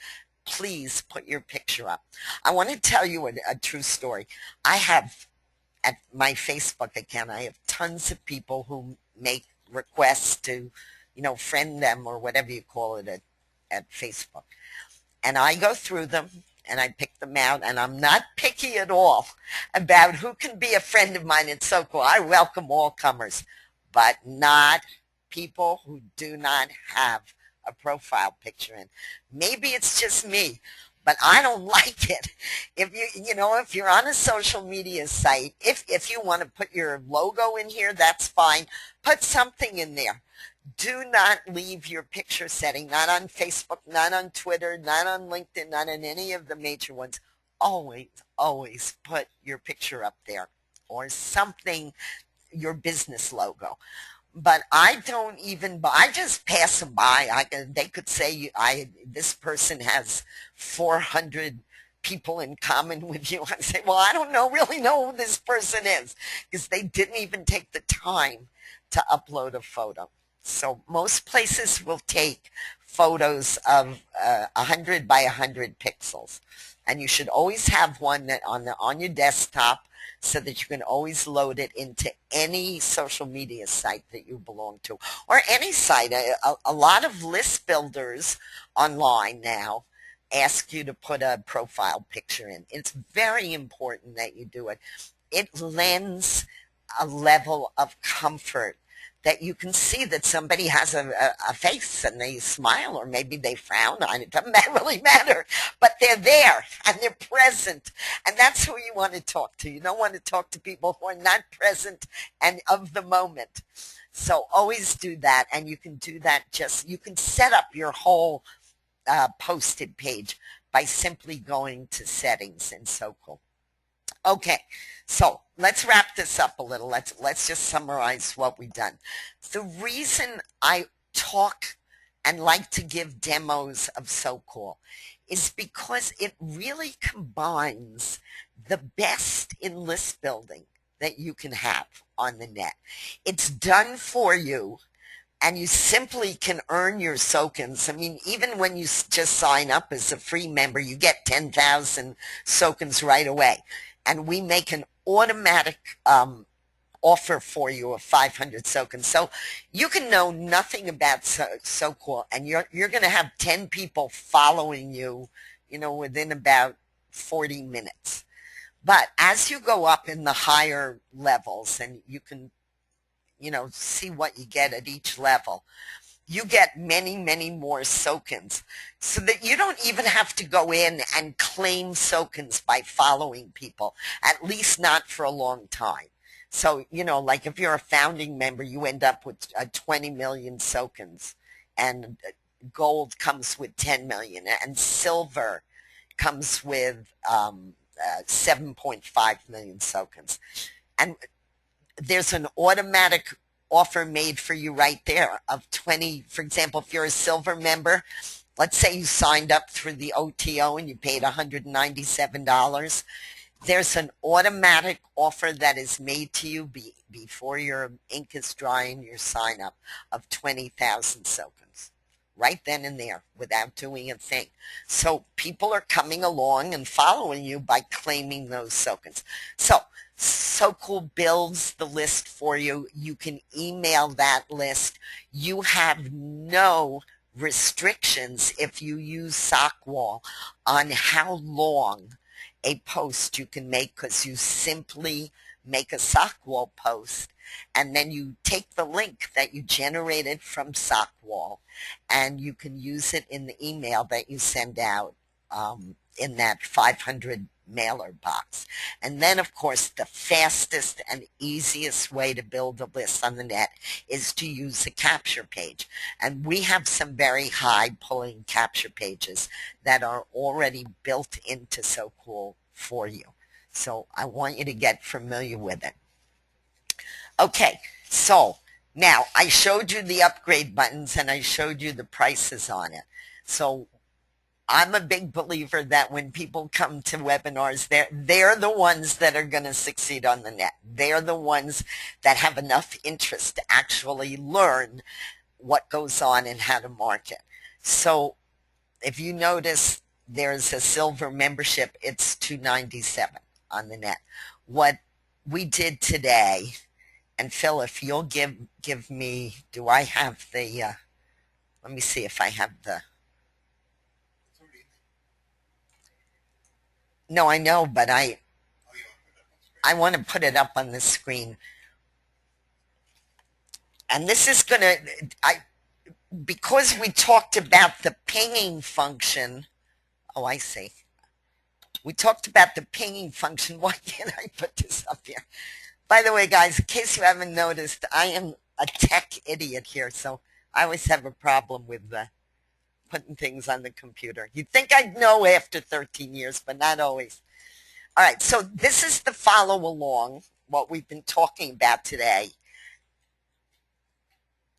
please put your picture up. I want to tell you a true story. I have, at my Facebook account, I have tons of people who make requests to, friend them or whatever you call it at Facebook. And I go through them and I pick them out, and I'm not picky at all about who can be a friend of mine. It's so cool. I welcome all comers, but not people who do not have a profile picture in. Maybe it's just me, but I don't like it. If you're on a social media site, if you want to put your logo in here, that's fine. Put something in there. Do not leave your picture setting, not on Facebook, not on Twitter, not on LinkedIn, not on any of the major ones. Always, always put your picture up there or something, your business logo. But I just pass them by. They could say, this person has 400 people in common with you. I say, well, I don't really know who this person is because they didn't even take the time to upload a photo. So most places will take photos of 100 by 100 pixels. And you should always have one that on your desktop so that you can always load it into any social media site that you belong to. Or any site. A lot of list builders online now ask you to put a profile picture in. It's very important that you do it. It lends a level of comfort that you can see that somebody has a face and they smile or maybe they frown. It doesn't really matter, but they're there and they're present, and that's who you want to talk to. You don't want to talk to people who are not present and of the moment. So always do that, and you can do that you can set up your whole posted page by simply going to settings in SoCal. Okay, so let's wrap this up a little. Let's just summarize what we've done. The reason I talk and like to give demos of SoCal is because it really combines the best in list building that you can have on the net. It's done for you, and you simply can earn your Sokens. I mean, even when you just sign up as a free member, you get 10,000 Sokens right away. And we make an automatic offer for you of 500 Sokens. So you can know nothing about SoCal, and you're going to have 10 people following you, within about 40 minutes. But as you go up in the higher levels, and you can, see what you get at each level, you get many, many more Sokens, so that you don't even have to go in and claim Sokens by following people, at least not for a long time. So, like if you're a founding member, you end up with 20 million Sokens, and gold comes with 10 million, and silver comes with 7.5 million Sokens. And there's an automatic offer made for you right there of 20. For example, if you're a silver member, let's say you signed up through the OTO and you paid $197, there's an automatic offer that is made to you before your ink is dry in your sign up of 20,000 Sokens right then and there without doing a thing. So people are coming along and following you by claiming those Sokens. So SoCal builds the list for you. You can email that list. You have no restrictions if you use SockWall on how long a post you can make, because you simply make a sock wall post, and then you take the link that you generated from sock wall and you can use it in the email that you send out in that 500 mailer box. And then, of course, the fastest and easiest way to build a list on the net is to use a capture page. And we have some very high pulling capture pages that are already built into SoCool for you. So I want you to get familiar with it. Okay, so now I showed you the upgrade buttons and I showed you the prices on it. So I'm a big believer that when people come to webinars, they're the ones that are going to succeed on the net. They're the ones that have enough interest to actually learn what goes on and how to market. So if you notice, there's a silver membership. It's $297 on the net. What we did today, and Phil, if you'll give me, do I have the, let me see if I have the, no, I know, but I want to put it up on the screen. And this is going to, because we talked about the pinging function. Oh, I see. We talked about the pinging function. Why can't I put this up here? By the way, guys, in case you haven't noticed, I am a tech idiot here, so I always have a problem with putting things on the computer. You'd think I'd know after 13 years, but not always. All right, so this is the follow along, what we've been talking about today.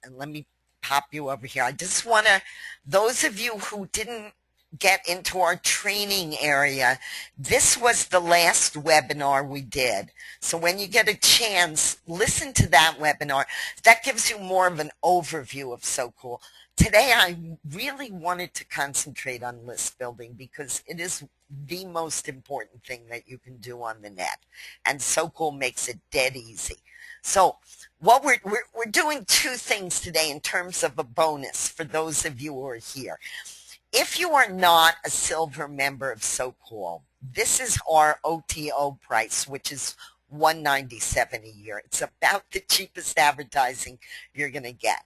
And let me pop you over here. I just want to, those of you who didn't get into our training area, this was the last webinar we did. So when you get a chance, listen to that webinar. That gives you more of an overview of SoCool. Today, I really wanted to concentrate on list building because it is the most important thing that you can do on the net. And SoCool makes it dead easy. So what we're doing two things today in terms of a bonus for those of you who are here. If you are not a silver member of SoCool, this is our OTO price, which is $197 a year. It's about the cheapest advertising you're going to get.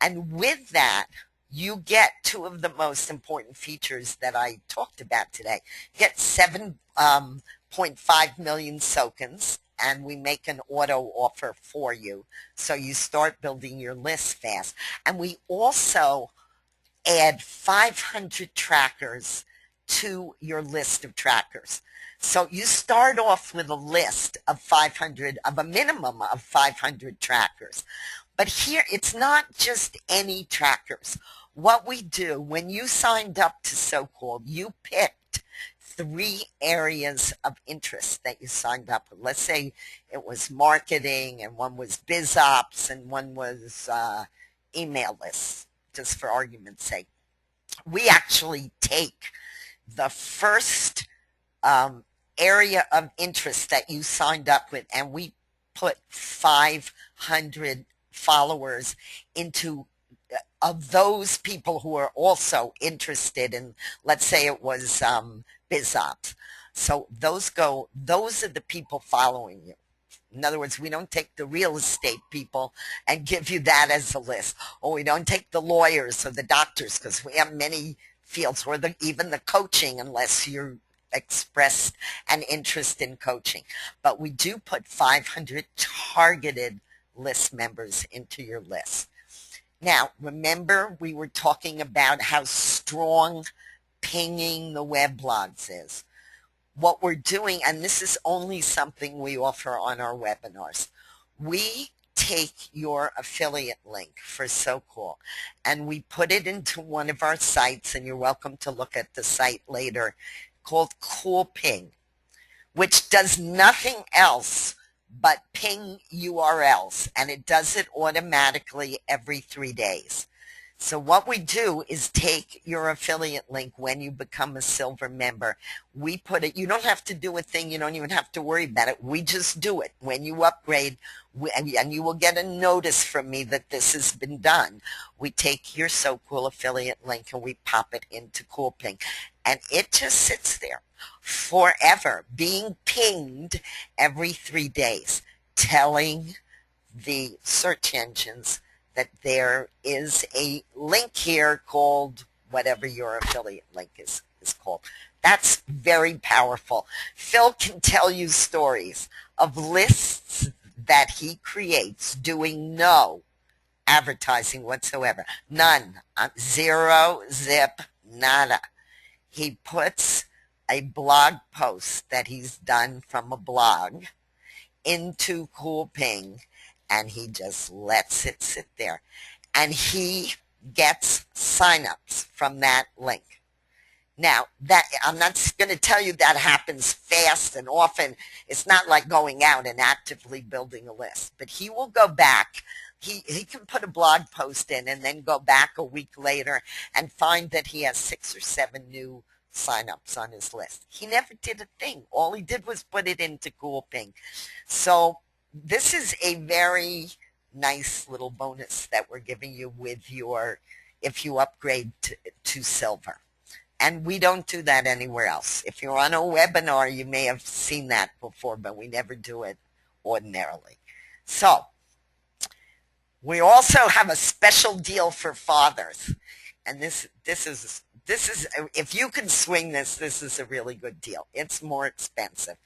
And with that, you get two of the most important features that I talked about today. You get 7.5 million Sokens, and we make an auto offer for you. So you start building your list fast. And we also add 500 trackers to your list of trackers. So you start off with a list of 500, of a minimum of 500 trackers. But here, it's not just any trackers. What we do, when you signed up to SoCool, you picked 3 areas of interest that you signed up with. Let's say it was marketing, and one was biz ops, and one was email lists, just for argument's sake. We actually take the first area of interest that you signed up with, and we put 500 followers into of those people who are also interested in, let's say it was biz ops. So those are the people following you. In other words, we don't take the real estate people and give you that as a list. Or we don't take the lawyers or the doctors, because we have many fields, or even the coaching, unless you're expressed an interest in coaching. But we do put 500 targeted list members into your list. Now, remember we were talking about how strong pinging the weblogs is. What we're doing, and this is only something we offer on our webinars, we take your affiliate link for SoCool and we put it into one of our sites, and you're welcome to look at the site later, called Cool Ping, which does nothing else but ping URLs, and it does it automatically every 3 days. So what we do is take your affiliate link when you become a silver member. We put it, you don't have to do a thing. You don't even have to worry about it. We just do it. When you upgrade, and you will get a notice from me that this has been done. We take your So Cool affiliate link and we pop it into CoolPing. And it just sits there forever, being pinged every 3 days, telling the search engines that there is a link here called whatever your affiliate link is called. That's very powerful. Phil can tell you stories of lists that he creates doing no advertising whatsoever. None. Zero, zip, nada. He puts a blog post that he's done from a blog into CoolPing, and he just lets it sit there. And he gets signups from that link. Now, that I'm not going to tell you that happens fast and often. It's not like going out and actively building a list. But he will go back. He can put a blog post in and then go back a week later and find that he has 6 or 7 new signups on his list. He never did a thing. All he did was put it into CoolPing. So this is a very nice little bonus that we're giving you with your, if you upgrade to silver. And we don't do that anywhere else. If you're on a webinar, you may have seen that before, but we never do it ordinarily. So we also have a special deal for fathers. And this is, if you can swing this, this is a really good deal. It's more expensive.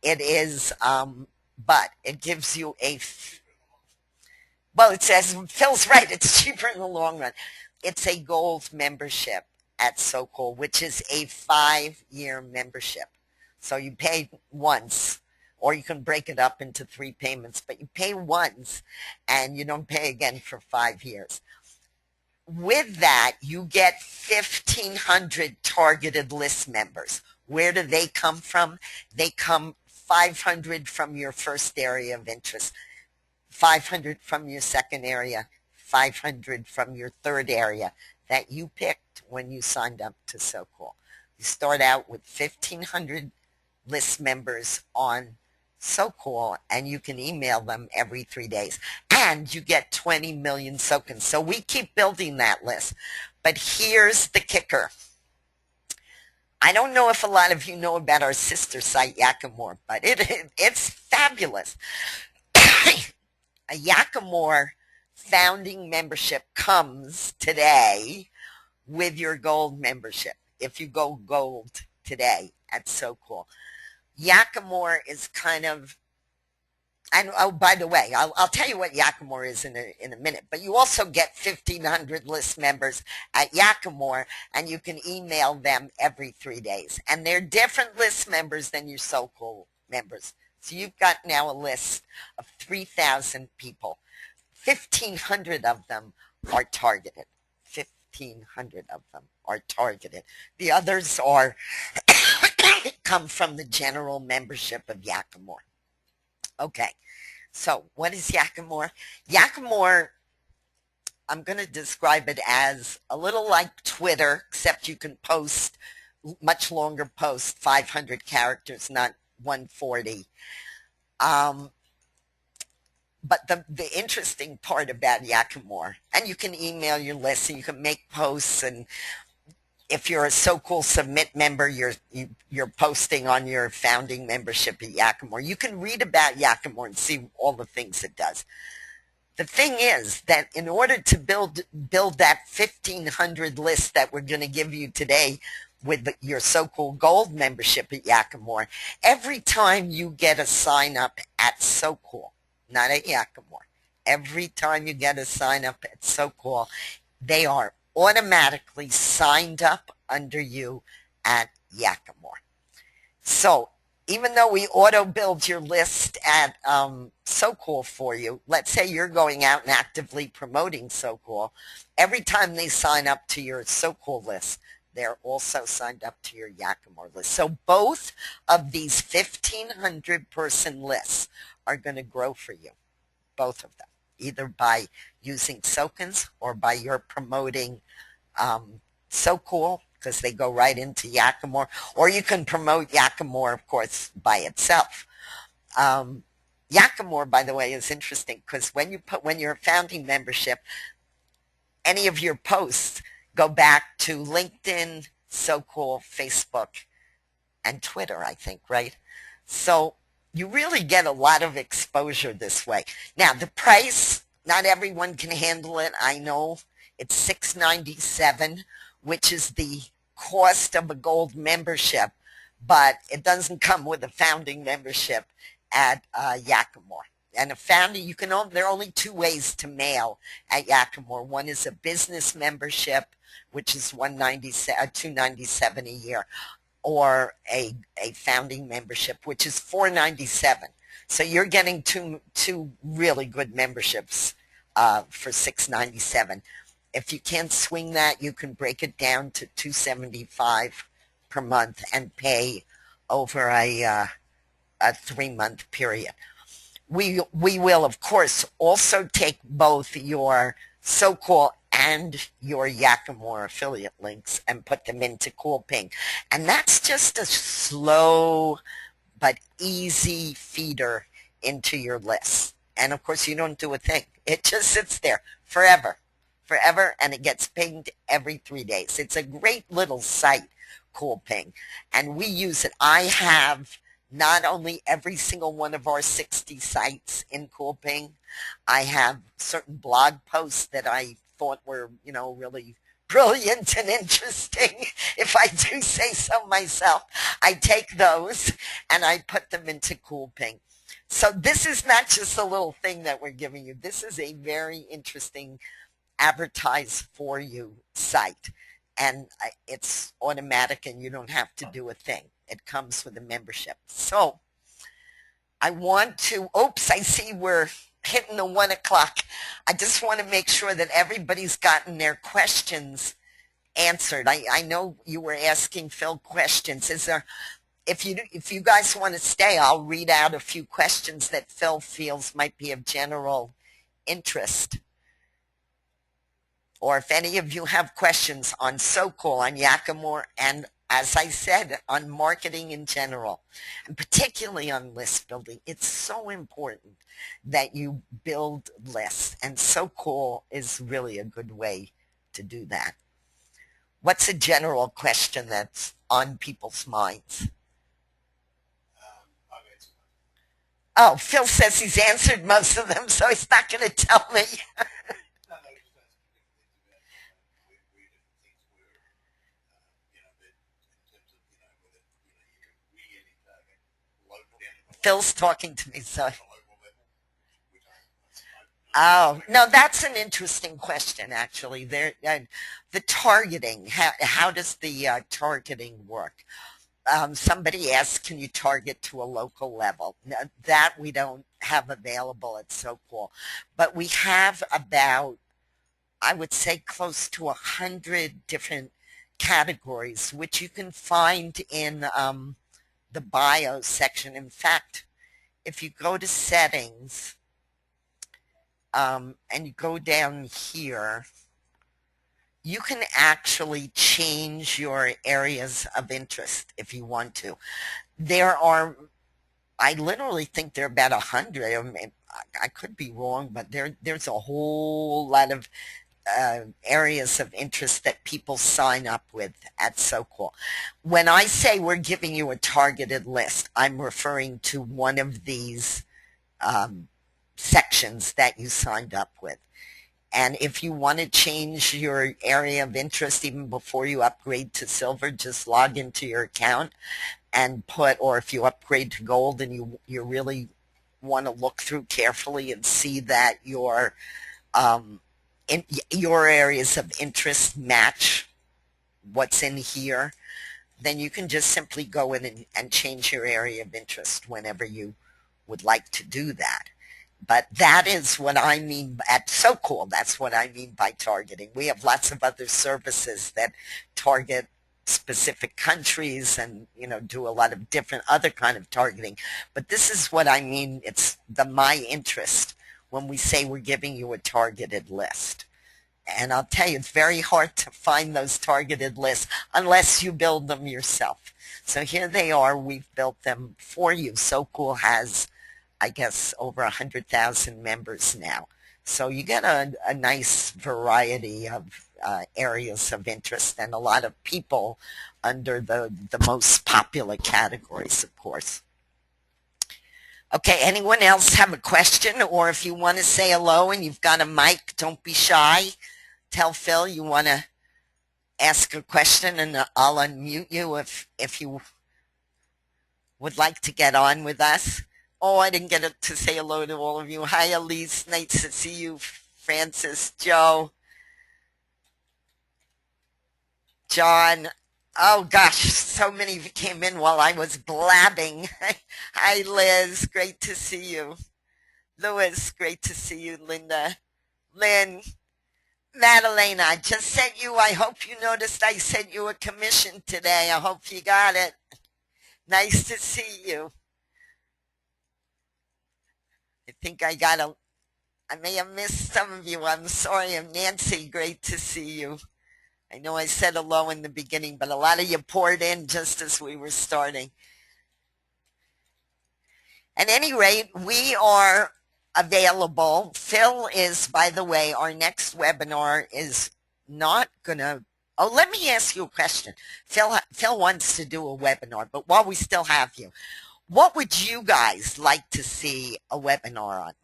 It is, but it gives you well, it says, Phil's right, it's cheaper in the long run. It's a gold membership at So Cool, which is a 5-year membership. So you pay once, or you can break it up into 3 payments, but you pay once and you don't pay again for 5 years. With that, you get 1,500 targeted list members. Where do they come from? They come 500 from your first area of interest, 500 from your second area, 500 from your third area that you picked when you signed up to So Cool. You start out with 1,500 list members on So Cool, and you can email them every 3 days. And you get 20 million Sokum. So we keep building that list. But here's the kicker. I don't know if a lot of you know about our sister site, Yakamore, but it's fabulous. A Yakamore founding membership comes today with your gold membership if you go gold today at So Cool. Yakamore is kind of, and oh, by the way, I'll tell you what Yakamore is in a minute, but you also get 1,500 list members at Yakamore, and you can email them every 3 days. And they're different list members than your So Cool members. So you've got now a list of 3,000 people. 1,500 of them are targeted. 1,500 of them are targeted. The others are come from the general membership of Yakamore. Okay, so what is Yakamore? Yakamore, I'm going to describe it as a little like Twitter, except you can post much longer posts, 500 characters, not 140. But the interesting part about Yakamore, and you can email your list and you can make posts, and if you're a So Cool Submit member, you're posting on your founding membership at Yakamore. You can read about Yakamore and see all the things it does. The thing is that in order to build that 1,500 list that we're going to give you today with your So Cool Gold membership at Yakamore, every time you get a sign up at So Cool, not at Yakamore, every time you get a sign up at So Cool, they are automatically signed up under you at Yakamore. So even though we auto build your list at So Cool for you, let's say you're going out and actively promoting So Cool, every time they sign up to your So Cool list, they're also signed up to your Yakamore list. So both of these 1,500 person lists are going to grow for you, both of them. either by using Sokens or by your promoting So Cool, because they go right into Yakima, or you can promote Yakima, of course, by itself. Um, Yakima, by the way, is interesting because when you're a founding membership, any of your posts go back to LinkedIn, So Cool, Facebook, and Twitter, I think, right? So you really get a lot of exposure this way. Now, the price, not everyone can handle it. I know it's $6.97, which is the cost of a gold membership, but it doesn't come with a founding membership at Yakima. And a founding, there are only two ways to mail at Yakima. One is a business membership, which is $297 a year, or a founding membership, which is $497. So you're getting two really good memberships for $697. If you can't swing that, you can break it down to $275 per month and pay over a 3-month period. We will, of course, also take both your so-called and your Yakima affiliate links and put them into CoolPing. And that's just a slow but easy feeder into your list. And of course, you don't do a thing. It just sits there forever, and it gets pinged every 3 days. It's a great little site, CoolPing, and we use it. I have not only every single one of our 60 sites in CoolPing, I have certain blog posts that I thought were, really brilliant and interesting, if I do say so myself. I take those and I put them into CoolPing. So this is not just a little thing that we're giving you. This is a very interesting advertise for you site, and it's automatic and you don't have to do a thing. It comes with a membership. So I want to, oops, I see we're hitting the 1 o'clock. I just want to make sure that everybody's gotten their questions answered. I know you were asking Phil questions. If you guys want to stay, I'll read out a few questions that Phil feels might be of general interest. Or if any of you have questions on So Cool, on Yakima, and as I said, on marketing in general, and particularly on list building, it's so important that you build lists, and So Cool is really a good way to do that. What's a general question that's on people's minds? Oh, Phil says he's answered most of them, so he's not going to tell me. Phil's talking to me, so. Oh, no, that's an interesting question, actually. The targeting, how does the targeting work? Somebody asked, can you target to a local level? That we don't have available at So Cool. But we have about, I would say, close to 100 different categories, which you can find in the bio section. In fact, if you go to settings and you go down here, you can actually change your areas of interest if you want to. There are, I literally think there are about 100. I could be wrong, but there's a whole lot of areas of interest that people sign up with at So Cool. When I say we're giving you a targeted list, I'm referring to one of these sections that you signed up with. And if you want to change your area of interest even before you upgrade to silver, just log into your account and or if you upgrade to gold and you really want to look through carefully and see that your areas of interest match what's in here, then you can just simply go in and change your area of interest whenever you would like to do that. But that is what I mean at So Cool. That's what I mean by targeting. We have lots of other services that target specific countries and, do a lot of different other kind of targeting. But this is what I mean. It's the my interest, when we say we're giving you a targeted list. And I'll tell you, it's very hard to find those targeted lists unless you build them yourself. So here they are. We've built them for you. So Cool has, I guess, over 100,000 members now. So you get a nice variety of areas of interest and a lot of people under the most popular categories, of course. Okay, anyone else have a question? Or if you want to say hello and you've got a mic, don't be shy. Tell Phil you want to ask a question and I'll unmute you if you would like to get on with us. Oh, I didn't get to say hello to all of you. Hi, Elise. Nice to see you. Francis, Joe, John. Oh, gosh, so many of you came in while I was blabbing. Hi, Liz. Great to see you. Louis, great to see you. Linda. Lynn. Madalena, I just sent you, I hope you noticed I sent you a commission today. I hope you got it. Nice to see you. I think I may have missed some of you. I'm sorry. I'm Nancy. Great to see you. I know I said hello in the beginning, but a lot of you poured in just as we were starting. At any rate, we are available. Phil is, by the way, our next webinar is not going to, oh, let me ask you a question. Phil wants to do a webinar, but while we still have you, what would you guys like to see a webinar on?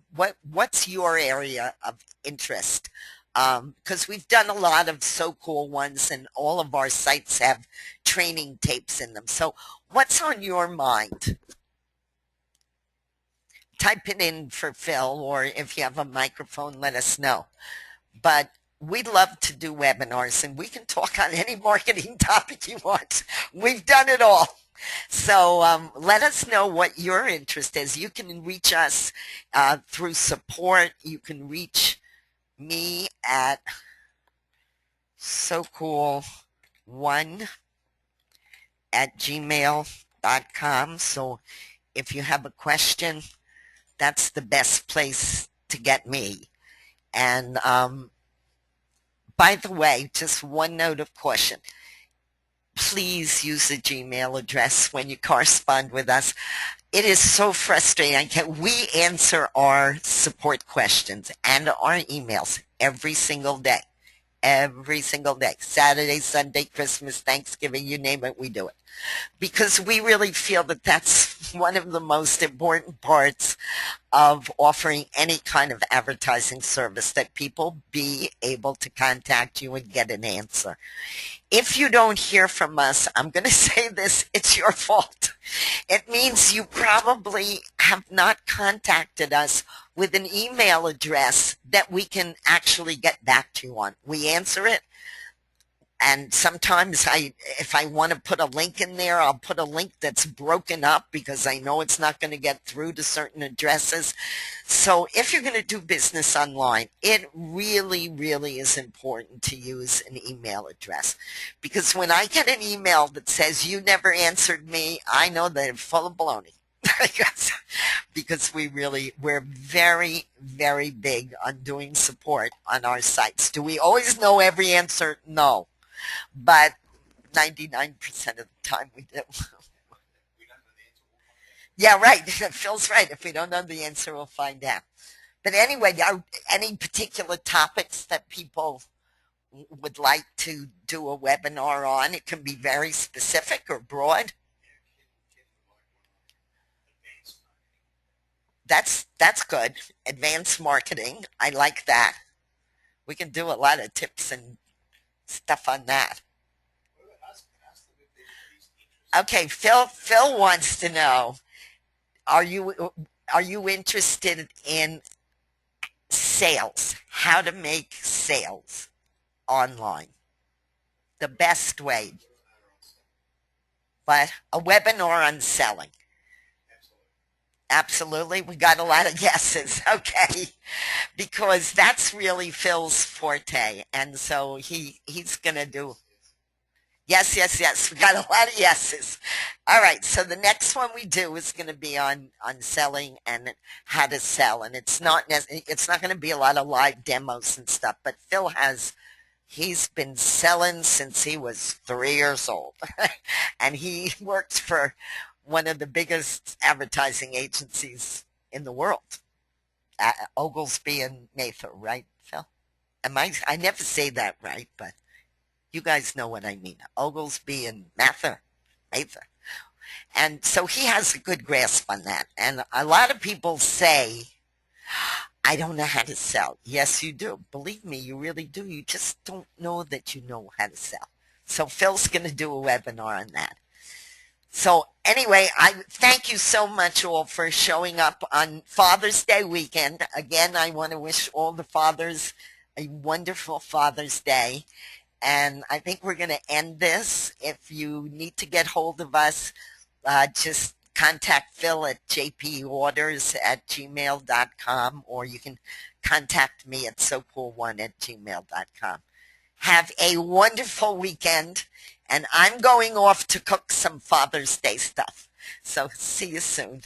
What's your area of interest? Because we've done a lot of So Cool ones and all of our sites have training tapes in them. So what's on your mind? Type it in for Phil, or if you have a microphone, let us know. But we'd love to do webinars, and we can talk on any marketing topic you want. We've done it all. So let us know what your interest is. You can reach us through support. You can reach me at socool1@gmail.com. So if you have a question, that's the best place to get me. And by the way, just one note of caution. Please use a Gmail address when you correspond with us. It is so frustrating. We answer our support questions and our emails every single day. Every single day. Saturday, Sunday, Christmas, Thanksgiving, you name it, we do it. Because we really feel that that's one of the most important parts of offering any kind of advertising service, that people be able to contact you and get an answer. If you don't hear from us, I'm going to say this, it's your fault. It means you probably have not contacted us with an email address that we can actually get back to you on. We answer it. And sometimes if I want to put a link in there, I'll put a link that's broken up because I know it's not going to get through to certain addresses. So if you're going to do business online, it really, really is important to use an email address. Because when I get an email that says you never answered me, I know that it's full of baloney. Because we're very, very big on doing support on our sites. Do we always know every answer? No. But 99% of the time we do. Yeah, right. Phil's right. If we don't know the answer, we'll find out. But anyway, are any particular topics that people would like to do a webinar on? It can be very specific or broad. That's good. Advanced marketing. I like that. We can do a lot of tips and stuff on that. Okay, Phil wants to know, are you interested in sales? How to make sales online? The best way. But a webinar on selling. Absolutely. We got a lot of yeses. Okay. Because that's really Phil's forte. And so he's going to do. Yes, yes, yes. We got a lot of yeses. All right. So the next one we do is going to be on selling and how to sell, and it's not going to be a lot of live demos and stuff. But he's been selling since he was 3 years old, and he works for one of the biggest advertising agencies in the world, Oglesby and Mather, right, Phil? I never say that right, but you guys know what I mean. Oglesby and Mather. And so he has a good grasp on that. And a lot of people say, I don't know how to sell. Yes, you do. Believe me, you really do. You just don't know that you know how to sell. So Phil's going to do a webinar on that. So anyway, I thank you so much all for showing up on Father's Day weekend. Again, I want to wish all the fathers a wonderful Father's Day. And I think we're going to end this. If you need to get hold of us, just contact Phil at jporders@gmail.com, or you can contact me at socool1@gmail.com. Have a wonderful weekend, and I'm going off to cook some Father's Day stuff. So see you soon.